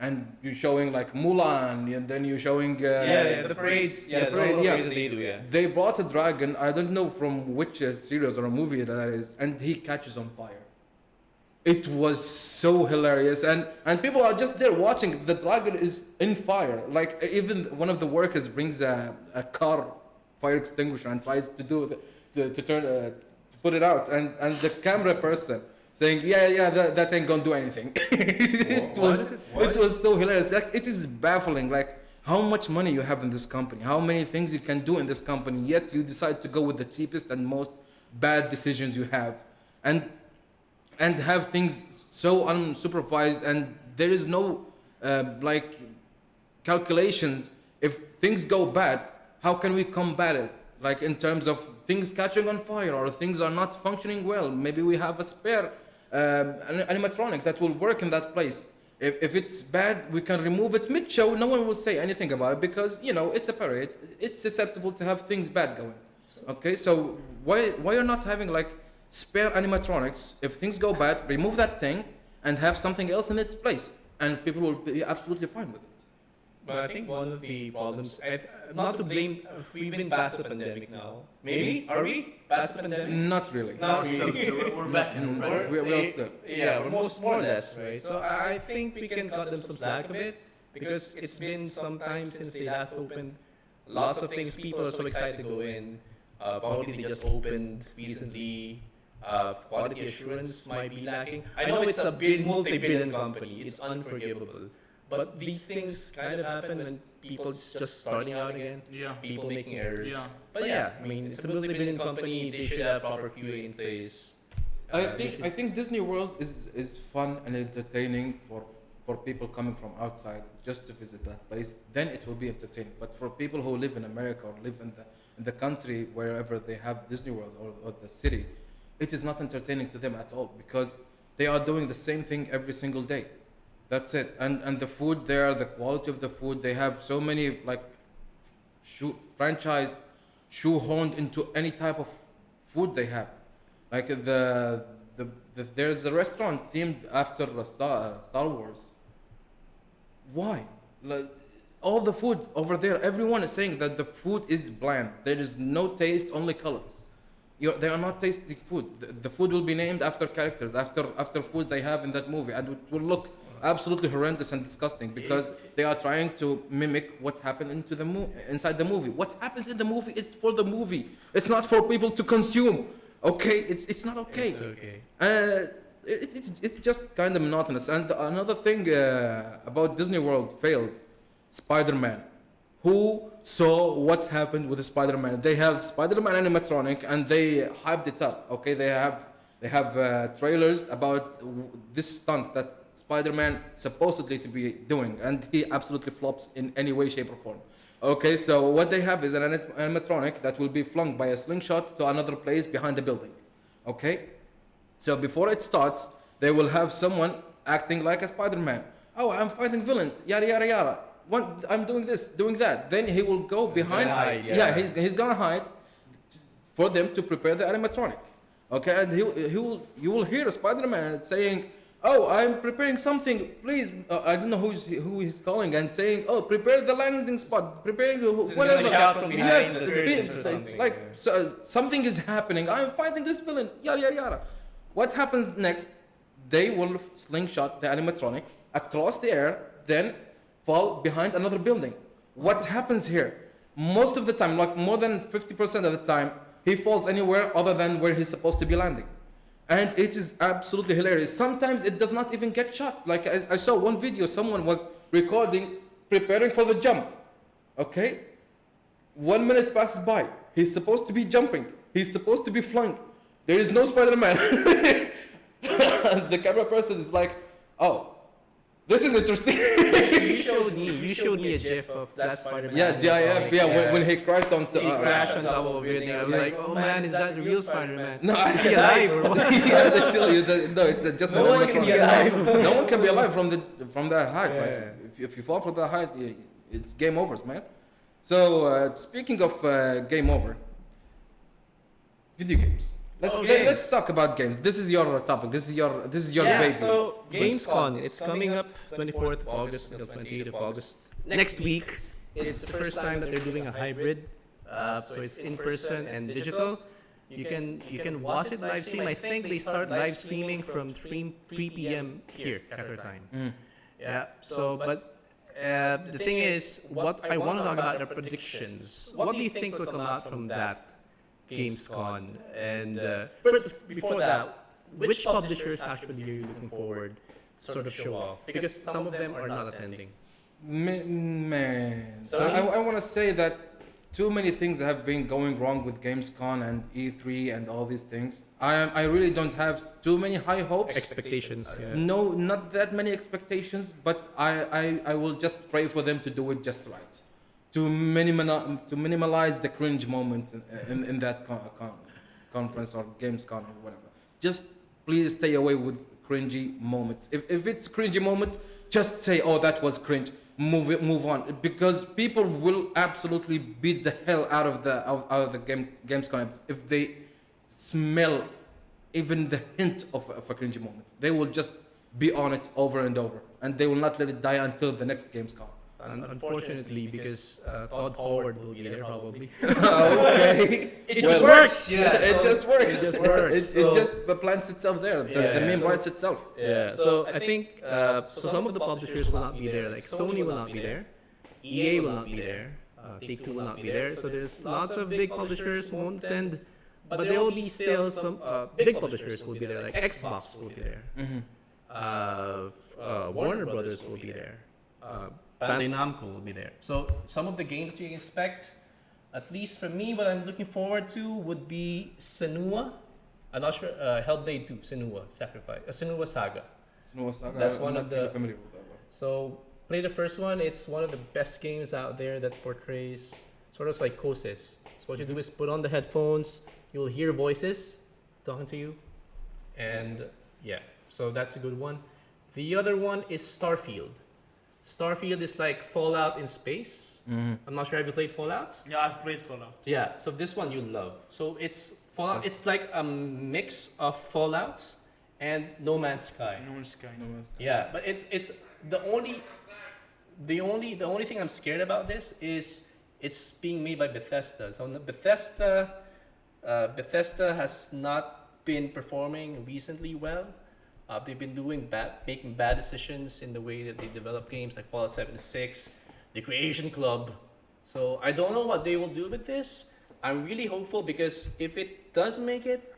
and you showing like Mulan, and then you showing The parades. the The parade, normal yeah. parades that they do. Yeah. They brought a dragon. I don't know from which series or a movie that is, and he catches on fire. It was so hilarious, and people are just there watching. The dragon is in fire. Like even one of the workers brings a car fire extinguisher and tries to do to turn to put it out, and the camera person saying, that ain't gonna do anything. It was so hilarious. Like it is baffling. Like how much money you have in this company, how many things you can do in this company, yet you decide to go with the cheapest and most bad decisions you have, and have things so unsupervised, and there is no like calculations. If things go bad, how can we combat it? Like in terms of things catching on fire or things are not functioning well, maybe we have a spare animatronic that will work in that place. If it's bad, we can remove it mid-show. No one will say anything about it because it's a parade. It's susceptible to have things bad going. Okay, so why you're not having like spare animatronics? If things go bad, remove that thing and have something else in its place, and people will be absolutely fine with it. But I think one of the problems, not to blame, if we've been past the pandemic now. Maybe? Are we past the pandemic? Not really. Not Still, really. we're back. We're still. Yeah, we're more or less, right? So I think we can cut them some slack a bit because it's been some time since they last opened. Lots of things, people are so excited to go in. Probably they just opened recently. Quality assurance might be lacking. I know it's a multi-billion company. It's unforgivable. But these things kind of happen when people just starting out again. Yeah. People making errors. Yeah. But yeah, I mean, it's a multi-billion company. They should have proper QA in place. I think Disney World is fun and entertaining for people coming from outside just to visit that place. Then it will be entertaining. But for people who live in America or live in the country wherever they have Disney World or the city, it is not entertaining to them at all because they are doing the same thing every single day. That's it. And the food there, the quality of the food, they have so many like franchise shoehorned into any type of food they have. Like there's a restaurant themed after Star Wars. Why? Like, all the food over there, everyone is saying that the food is bland. There is no taste, only colors. They are not tasting food. The food will be named after characters, after food they have in that movie, and it will look absolutely horrendous and disgusting because they are trying to mimic what happened inside the movie. What happens in the movie is for the movie. It's not for people to consume. Okay, it's not okay. It's okay. It's just kind of monotonous. And another thing about Disney World fails, Spider-Man. Who saw what happened with Spider-Man? They have Spider-Man animatronic and they hyped it up. Okay, they have trailers about this stunt that Spider-Man supposedly to be doing, and he absolutely flops in any way, shape, or form. Okay, so what they have is an animatronic that will be flung by a slingshot to another place behind the building. Okay, so before it starts, they will have someone acting like a Spider-Man. Oh, I'm fighting villains, yada yada yada. I'm doing this, doing that. Then he will go behind. He's gonna hide for them to prepare the animatronic. Okay, and you will hear Spider-Man saying, oh, I'm preparing something. Please, I don't know who he's calling and saying, oh, prepare the landing spot, preparing He's whatever. gonna shout from behind Yes, the it's curtains or it's something. like Yeah. something is happening. I'm fighting this villain. Yada yada yada. What happens next? They will slingshot the animatronic across the air, then fall behind another building. What happens here? Most of the time, like more than 50% of the time, he falls anywhere other than where he's supposed to be landing. And it is absolutely hilarious. Sometimes it does not even get shot. Like I saw one video, someone was recording, preparing for the jump. Okay? 1 minute passes by. He's supposed to be jumping. He's supposed to be flying. There is no Spider-Man. The camera person is like, oh, this is interesting. You showed me a GIF of that Spider-Man. Yeah, GIF, when he crashed onto... He crashed on top of a building. I was like, oh man, is that the real Spider-Man? No, Is he alive or what? yeah, they tell you that, no, it's just No one can be alive. No one can be alive from that height. Yeah. Like, if you fall from that height, it's game overs, man. So speaking of game over, video games. Let's talk about games. This is your topic. This is your baby. So Gamescom, it's coming up 24th of August until 28th of August. Next week, it's the first time that they're doing a hybrid. So it's in person and digital. You can watch it live stream. I think they start live streaming from 3 p.m. here, Qatar time. Yeah. So, but the thing is, what I want to talk about are predictions. What do you think will come out from that Gamescom? And before that, which publishers actually are you looking forward to sort of show off? Because some of them are not attending. Man, so Sorry? I want to say that too many things have been going wrong with Gamescom and E3 and all these things. I really don't have too many high hopes. Expectations. Yeah. No, not that many expectations, but I will just pray for them to do it just right. To minimize the cringe moment in that conference or Gamescom or whatever. Just please stay away with cringy moments. If it's cringy moment, just say, oh, that was cringe. Move on, because people will absolutely beat the hell out of the Gamescom if they smell even the hint of a cringy moment. They will just be on it over and over, and they will not let it die until the next Gamescom. Unfortunately, because Todd Howard will be there probably. Okay. It just works. Yeah, It just works. It just works. It just plants itself there. The meme writes itself. Yeah. So I think so. Some of the publishers will not be there. Like Sony will not be there. EA will not be there. Take-Two will not be there. So there's lots of big publishers who won't attend, but there will be still some big publishers who will be there. Like Xbox will be there. Warner Brothers will be there. Bandai Namco will be there. So some of the games that you can expect, at least for me, what I'm looking forward to would be Senua. I'm not sure. Hellblade 2, Senua Sacrifice, Senua Saga. That's one of the. Familiar with that one. So play the first one. It's one of the best games out there that portrays sort of psychosis. So what you do is put on the headphones. You'll hear voices talking to you, and yeah. So that's a good one. The other one is Starfield. Starfield is like Fallout in space. I'm not sure, have you played Fallout? Yeah, I've played Fallout. Yeah, so this one you'll love. So it's Fallout. It's like a mix of Fallout and No Man's Sky. No Man's Sky. Yeah, but it's the only thing I'm scared about this is it's being made by Bethesda. So Bethesda has not been performing recently well. They've been making bad decisions in the way that they develop games, like Fallout 76, The Creation Club. So I don't know what they will do with this. I'm really hopeful because if it does make it,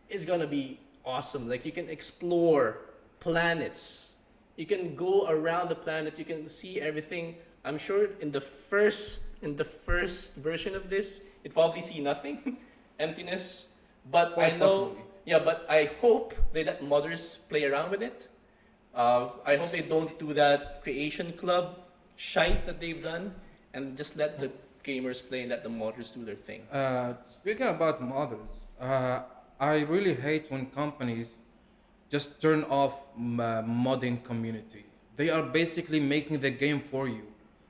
it's gonna be awesome. Like you can explore planets, you can go around the planet, you can see everything. I'm sure in the first version of this, it probably see nothing, emptiness. But Quite I know. possibly. Yeah, but I hope they let modders play around with it. I hope they don't do that Creation Club shite that they've done and just let the gamers play and let the modders do their thing. Speaking about modders, I really hate when companies just turn off modding community. They are basically making the game for you.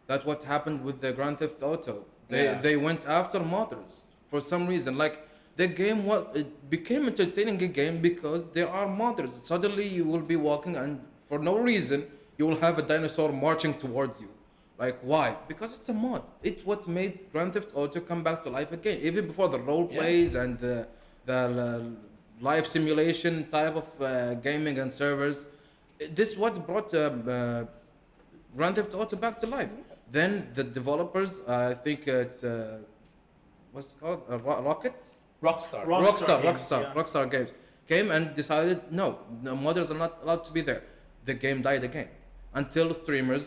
That's what happened with the Grand Theft Auto. They went after modders for some reason. Like The game it became entertaining again because there are modders. Suddenly you will be walking and for no reason you will have a dinosaur marching towards you. Like why? Because it's a mod. It's what made Grand Theft Auto come back to life again. Even before the role plays and the live simulation type of gaming and servers, this what brought Grand Theft Auto back to life. Then the developers, I think it's what's it called, Rocket. Rockstar. Rockstar Games came and decided no modders are not allowed to be there. The game died again until streamers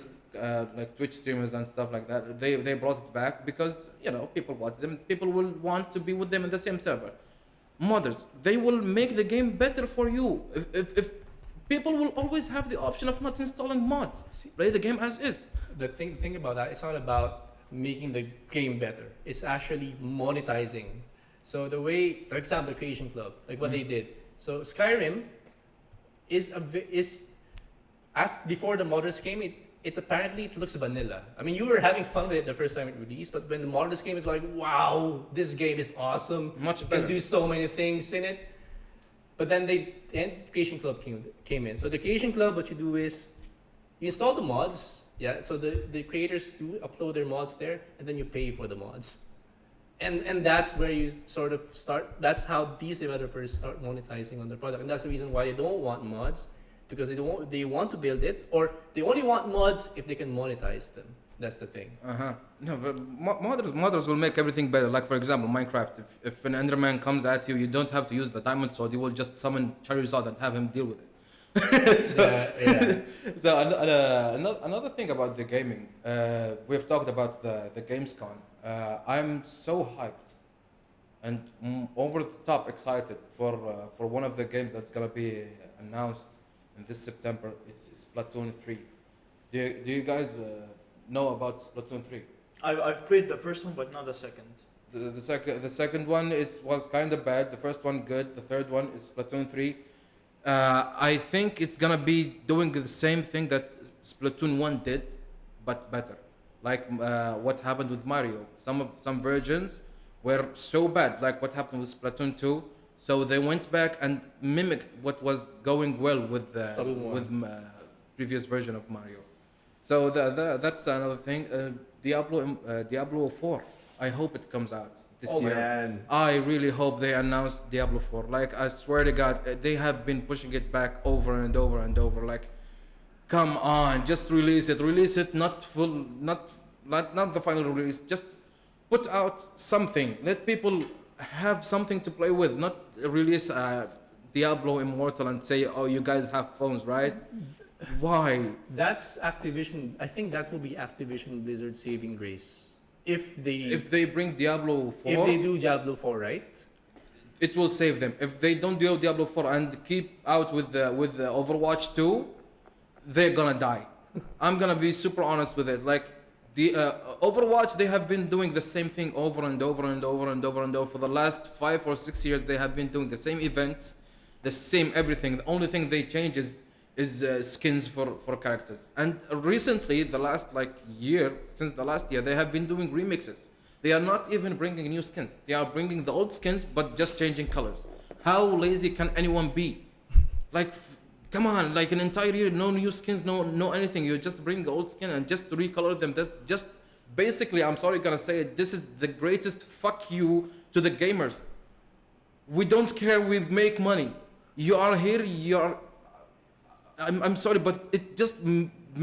like Twitch streamers and stuff like that they brought it back because people watch them, people will want to be with them in the same server. Modders, they will make the game better for you. If people will always have the option of not installing mods, play the game as is. The thing about that, it's not about making the game better. It's actually monetizing. So the way, for example, the Creation Club, like what they did. So Skyrim before the modders came, it apparently looks vanilla. I mean, you were having fun with it the first time it released, but when the modders came, it's like, wow, this game is awesome. Much You better. can do so many things in it. But then Creation Club came in. So the Creation Club, what you do is you install the mods. Yeah. So the creators do upload their mods there, and then you pay for the mods. And that's where you sort of start. That's how these developers start monetizing on their product, and that's the reason why they don't want mods, because they want to build it, or they only want mods if they can monetize them. That's the thing. No, but modders will make everything better. Like for example, Minecraft. If an Enderman comes at you, you don't have to use the diamond sword. You will just summon Charizard and have him deal with it. So another thing about the gaming, we've talked about the Gamescom. I'm so hyped and over the top excited for one of the games that's gonna be announced in this September. It's Splatoon 3. Do you guys know about Splatoon 3? I've played the first one, but not the second. The second one was kind of bad. The first one good. The third one is Splatoon 3. I think it's gonna be doing the same thing that Splatoon 1 did, but better. Like what happened with Mario. Some versions were so bad, like what happened with Splatoon 2. So they went back and mimicked what was going well with previous version of Mario. So that's another thing. Diablo 4. I hope it comes out this year. Man. I really hope they announce Diablo 4. Like I swear to God, they have been pushing it back over and over and over. Like, come on, just release it. Release it, not full, not the final release. Just put out something. Let people have something to play with. Not release Diablo Immortal and say, oh, you guys have phones, right? Why? That's Activision. I think that will be Activision Blizzard saving grace. If they bring Diablo 4, if they do Diablo 4, right? it will save them. If they don't do Diablo 4 and keep out with the Overwatch 2, they're gonna die. I'm gonna be super honest with it. Like the Overwatch, they have been doing the same thing over and over and over and over and over for the last 5 or 6 years. They have been doing the same events, the same everything. The only thing they change is skins for characters. And recently, since the last year, they have been doing remixes. They are not even bringing new skins. They are bringing the old skins, but just changing colors. How lazy can anyone be? Like, come on, like an entire year, no new skins, no anything. You just bring the old skin and just recolor them. That's just, basically, I'm sorry gonna say it, this is the greatest fuck you to the gamers. We don't care, we make money. You are here, I'm sorry, but it just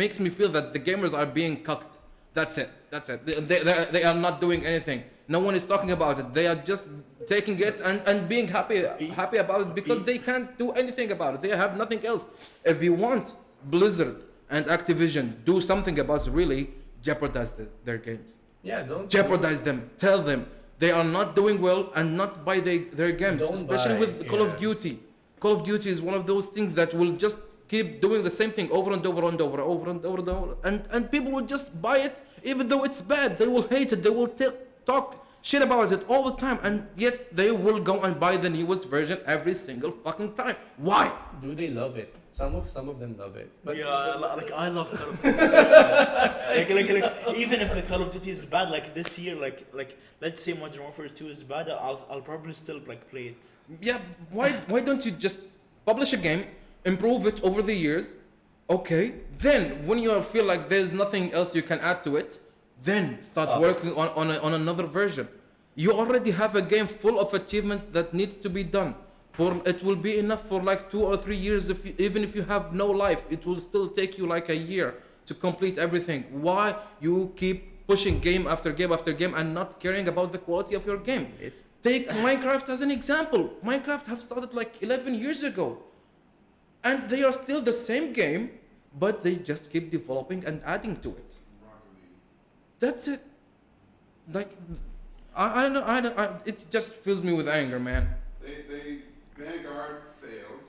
makes me feel that the gamers are being cucked. That's it. They are not doing anything. No one is talking about it. They are just taking it and being happy about it because they can't do anything about it. They have nothing else. If you want Blizzard and Activision do something about it, really jeopardize their games. Yeah, don't Jeopardize them. Tell them they are not doing well and not buy their games, Don't especially buy, with Call of Duty. Call of Duty is one of those things that will just keep doing the same thing over and over and over, and people will just buy it even though it's bad. They will hate it. They will talk shit about it all the time, and yet they will go and buy the newest version every single fucking time. Why? Do they love it? Some of them love it. But Yeah, like I love Call of Duty so much. Like even if the Call of Duty is bad, like this year, like let's say Modern Warfare 2 is bad, I'll probably still like play it. Yeah, why don't you just publish a game, improve it over the years, okay? Then when you feel like there's nothing else you can add to it, then start working on another version. You already have a game full of achievements that needs to be done. It will be enough for like 2 or 3 years. Even if you have no life, it will still take you like a year to complete everything. Why you keep pushing game after game after game and not caring about the quality of your game? Take Minecraft as an example. Minecraft have started like 11 years ago, and they are still the same game, but they just keep developing and adding to it. Rocket League. That's it. Like, I don't. It just fills me with anger, man. They Vanguard failed.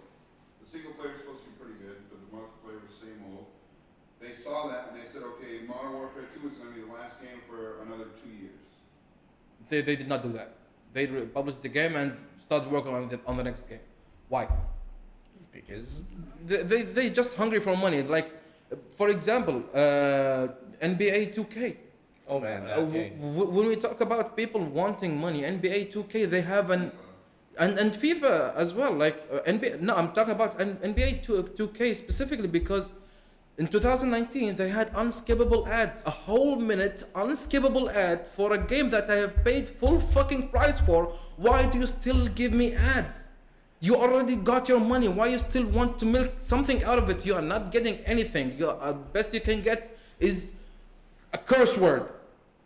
The single player is supposed to be pretty good, but the multiplayer was same old. They saw that and they said, okay, Modern Warfare 2 is going to be the last game for another 2 years. They did not do that. They published the game and started working on the next game. Why? because They just hungry for money. Like, for example, NBA 2K. oh man, that game. When we talk about people wanting money, NBA 2K, they have and FIFA as well. Like NBA. No, I'm talking about NBA 2K specifically because in 2019 they had unskippable ads, a whole minute unskippable ad for a game that I have paid full fucking price for. Why do you still give me ads? You already got your money. Why you still want to milk something out of it? You are not getting anything. Best you can get is a curse word.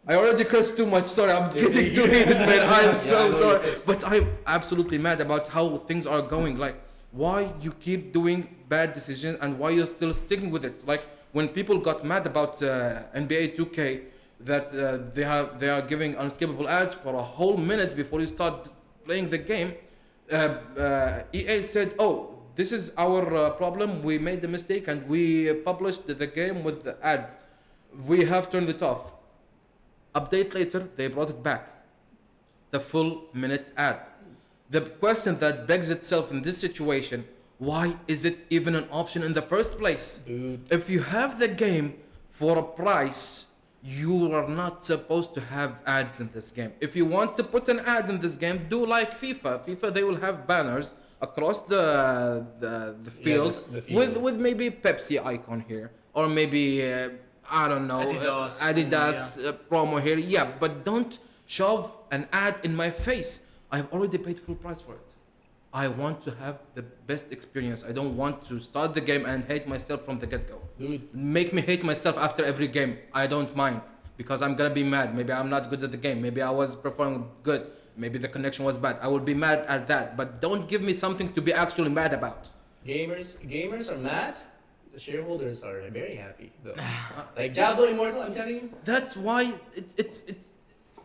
I already cursed too much. Sorry, I'm getting too heated, man. I'm so sorry. But I'm absolutely mad about how things are going. Like, why you keep doing bad decisions and why you're still sticking with it? Like, when people got mad about NBA 2K, that they are giving unskippable ads for a whole minute before you start playing the game, EA said, oh, this is our problem. We made the mistake and we published the game with the ads. We have turned it off. Update later, they brought it back. The full minute ad. The question that begs itself in this situation, why is it even an option in the first place? Dude. If you have the game for a price, you are not supposed to have ads in this game. If you want to put an ad in this game, do like FIFA. FIFA, they will have banners across the fields the field. with maybe Pepsi icon here, or maybe I don't know, Adidas promo here. Yeah, but don't shove an ad in my face. I have already paid full price for it. I want to have the best experience. I don't want to start the game and hate myself from the get-go. Dude. Make me hate myself after every game. I don't mind, because I'm gonna be mad. Maybe I'm not good at the game. Maybe I was performing good. Maybe the connection was bad. I will be mad at that. But don't give me something to be actually mad about. Gamers are mad. The shareholders are very happy though. Like Diablo Immortal, I'm telling you. That's why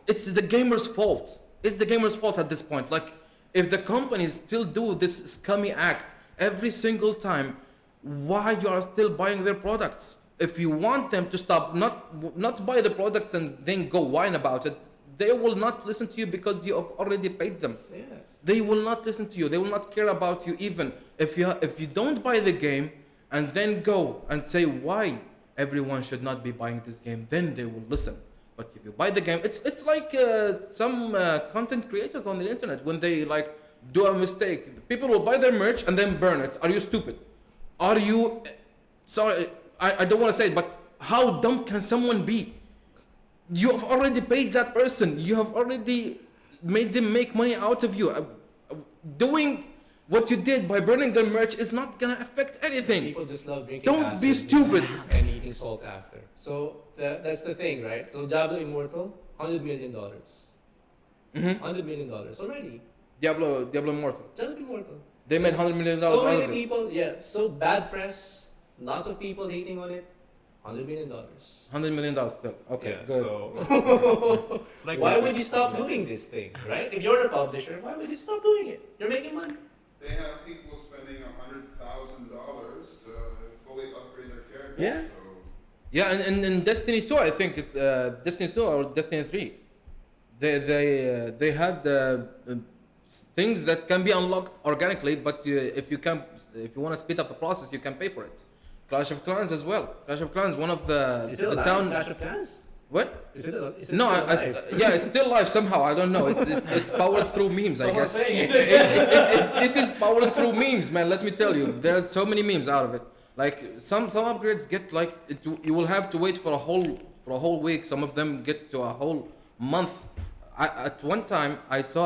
it's the gamer's fault. It's the gamer's fault at this point. Like, if the companies still do this scummy act every single time, why you are still buying their products? If you want them to stop, not buy the products and then go whine about it, they will not listen to you because you have already paid them. Yeah. They will not listen to you. They will not care about you even if you don't buy the game and then go and say why everyone should not be buying this game. Then they will listen. But if you buy the game, it's like some content creators on the internet when they like do a mistake. People will buy their merch and then burn it. Are you stupid? Are you? Sorry, I don't want to say it, but how dumb can someone be? You have already paid that person. You have already made them make money out of you. Doing what you did by burning their merch is not gonna affect anything. People just love drinking. Don't be acid stupid. And eating salt after. So that's the thing, right? So Diablo Immortal, $100 million. $100 million already. Diablo Immortal. Diablo Immortal. They made $100 million So out many of it. people, yeah. So bad press. Lots of people hating on it. $100 million. $100 million still. Okay, Yeah, good. so Like, why would you stop doing this thing, right? If you're a publisher, why would you stop doing it? You're making money. They have people spending $100,000 to fully upgrade their characters. Yeah. So Yeah, and in Destiny 2, I think it's Destiny 2 or Destiny 3. They had things that can be unlocked organically, but if you want to speed up the process, you can pay for it. Clash of Clans as well. Clash of Clans, one of the Is it alive? town. Clash of Clans? What? Is it? Is it No, still alive? yeah, it's still live somehow. I don't know. It's powered through memes, I Someone's guess. saying It is powered through memes, man. Let me tell you, there are so many memes out of it. Like some upgrades get like you will have to wait for a whole week. Some of them get to a whole month. At one time, I saw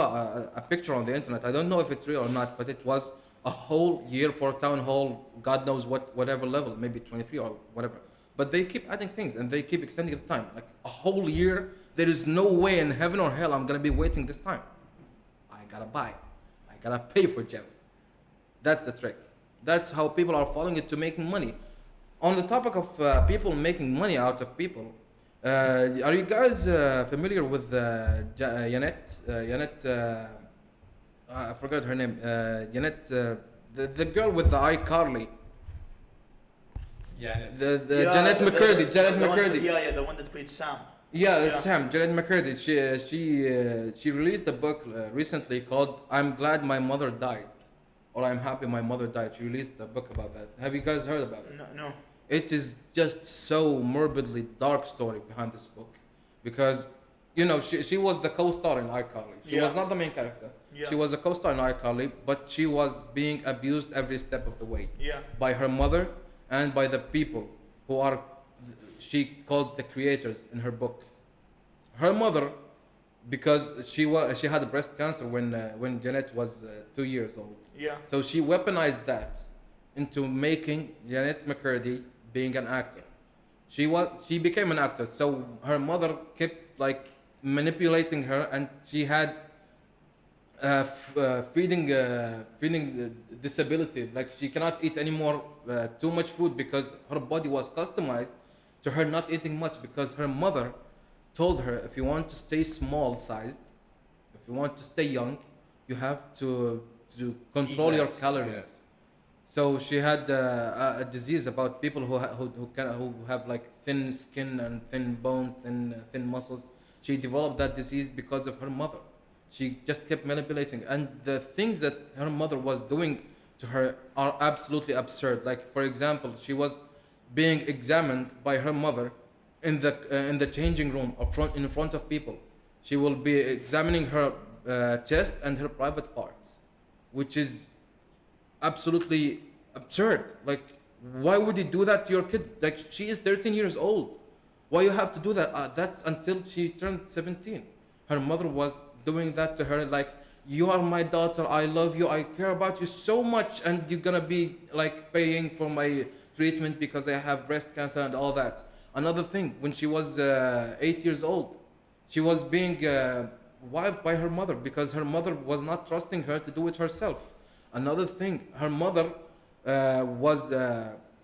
a picture on the internet. I don't know if it's real or not, but it was a whole year for town hall. God knows whatever level, maybe 23 or whatever. But they keep adding things and they keep extending the time. Like a whole year, there is no way in heaven or hell I'm gonna be waiting this time. I gotta buy. I gotta pay for gems. That's the trick. That's how people are following it to making money. On the topic of people making money out of people, are you guys familiar with Janet? I forgot her name. Janet, the girl with the iCarly. Yeah. The Janet McCurdy. Janet McCurdy. The one that played Sam. Yeah, Yeah. Sam, Janet McCurdy. She released a book recently called "I'm Glad My Mother Died," or "I'm Happy My Mother Died." She released a book about that. Have you guys heard about it? No. It is just so morbidly dark story behind this book, because she was the co-star in iCarly. She was not the main character. Yeah. She was a co-star in iCarly, but she was being abused every step of the way Yeah. by her mother and by the people who are she called the creators in her book. Her mother, because she had breast cancer when Janet was 2 years old. Yeah. So she weaponized that into making Janet McCurdy being an actor. She became an actor. So her mother kept like manipulating her, and she had feeding disability. Like she cannot eat anymore too much food because her body was customized to her not eating much, because her mother told her, if you want to stay small sized, if you want to stay young, you have to control your calories. Yes. So she had a disease about people who have like thin skin and thin bone, thin muscles. She developed that disease because of her mother. She just kept manipulating, and the things that her mother was doing to her are absolutely absurd. Like for example, she was being examined by her mother in the changing room in front of people. She will be examining her chest and her private parts, which is absolutely absurd. Like, why would you do that to your kid? Like, she is 13 years old. Why you have to do that? That's until she turned 17. Her mother was doing that to her, like, you are my daughter, I love you, I care about you so much, and you're gonna be like paying for my treatment because I have breast cancer and all that. Another thing, when she was 8 years old, she was being wiped by her mother because her mother was not trusting her to do it herself. Another thing, her mother was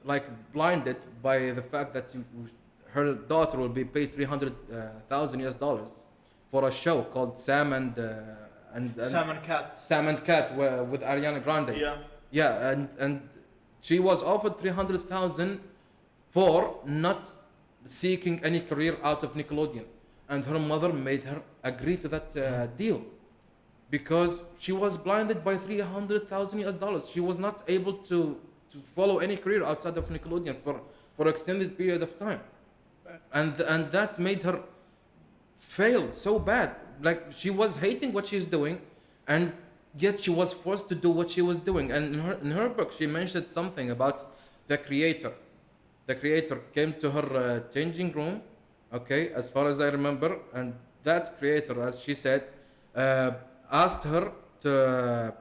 like blinded by the fact that her daughter will be paid $300,000 for a show called Sam and Cat with Ariana Grande. Yeah. Yeah, and she was offered $300,000 for not seeking any career out of Nickelodeon, and her mother made her agree to that deal because she was blinded by $300,000. She was not able to follow any career outside of Nickelodeon for extended period of time, and that made her fail so bad. Like, she was hating what she's doing, and yet she was forced to do what she was doing. And in her book, she mentioned something about the creator. The creator came to her changing room, okay, as far as I remember, and that creator, as she said, asked her to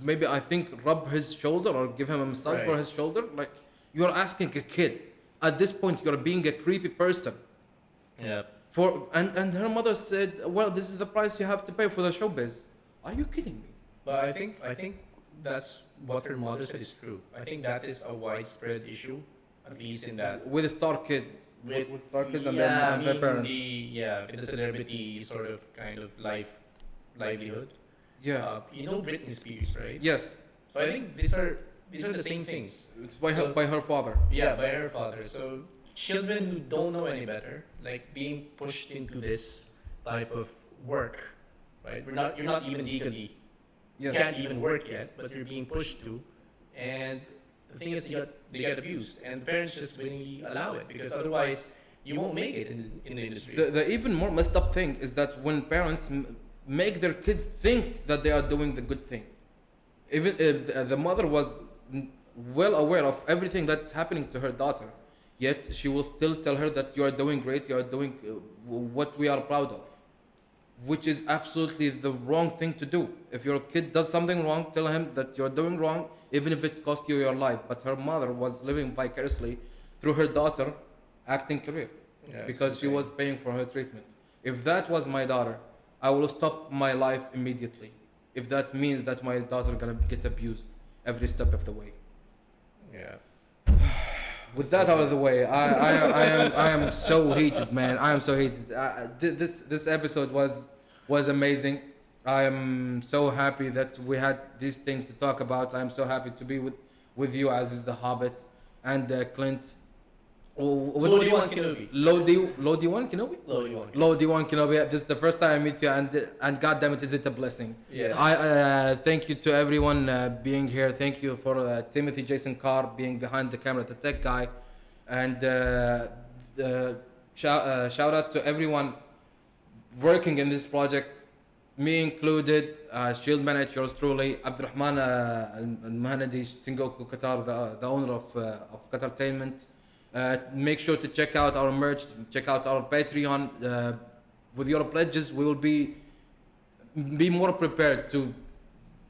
maybe, I think, rub his shoulder or give him a massage for his shoulder. Like, you're asking a kid. At this point, you're being a creepy person. Yeah. And her mother said, well, this is the price you have to pay for the showbiz. Are you kidding me? But I think that's what her mother said is true. I think that is a widespread issue, at least in that. With star kids. With star kids and their parents. In the celebrity sort of kind of livelihood. Yeah. You know Britney Spears, right? Yes. So I think these are the same things. It's by her father. Yeah, by her father. So children who don't know any better, like being pushed into this type of work, right? You're not even legally, Yes. you can't even work yet, but you're being pushed to, and the thing is they get abused, and the parents just willingly allow it because otherwise you won't make it in the industry. The even more messed up thing is that when parents make their kids think that they are doing the good thing, even if the mother was well aware of everything that's happening to her daughter, yet she will still tell her that you are doing great, you are doing what we are proud of, which is absolutely the wrong thing to do. If your kid does something wrong, tell him that you're doing wrong, even if it's cost you your life. But her mother was living vicariously through her daughter acting career because she was paying for her treatment. If that was my daughter, I will stop my life immediately. If that means that my daughter gonna get abused every step of the way. Yeah. With that out of the way, I am so heated, man. I am so heated. This episode was amazing. I am so happy that we had these things to talk about. I am so happy to be with you, Aziz the Hobbit, and Clint. Lod1kenobi. Lod1kenobi? Lod1kenobi. Lod1kenobi. This is the first time I meet you, and goddamn it, is it a blessing? Yes. I thank you to everyone being here. Thank you for Timothy Jason Carr being behind the camera, the tech guy, and shout out to everyone working in this project, me included, ShieldManH, yours truly, Abdurrahman Al-Mahanadi, Singoku Qatar, the owner of Qatartainment. Make sure to check out our merch, check out our Patreon. With your pledges, we will be more prepared to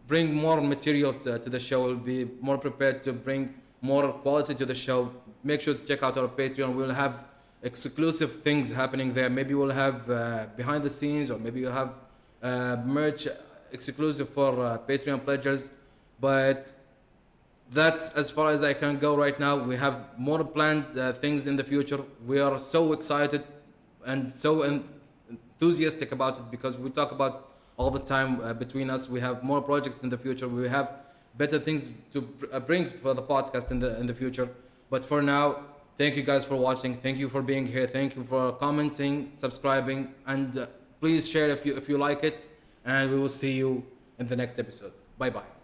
bring more material to the show. We'll be more prepared to bring more quality to the show. Make sure to check out our Patreon. We'll have exclusive things happening there. Maybe we'll have behind the scenes, or maybe we'll have merch exclusive for Patreon pledgers. But that's as far as I can go right now. We have more planned things in the future. We are so excited and so enthusiastic about it because we talk about all the time between us. We have more projects in the future. We have better things to bring for the podcast in the future. But for now, thank you guys for watching. Thank you for being here. Thank you for commenting, subscribing, and please share if you like it. And we will see you in the next episode. Bye bye.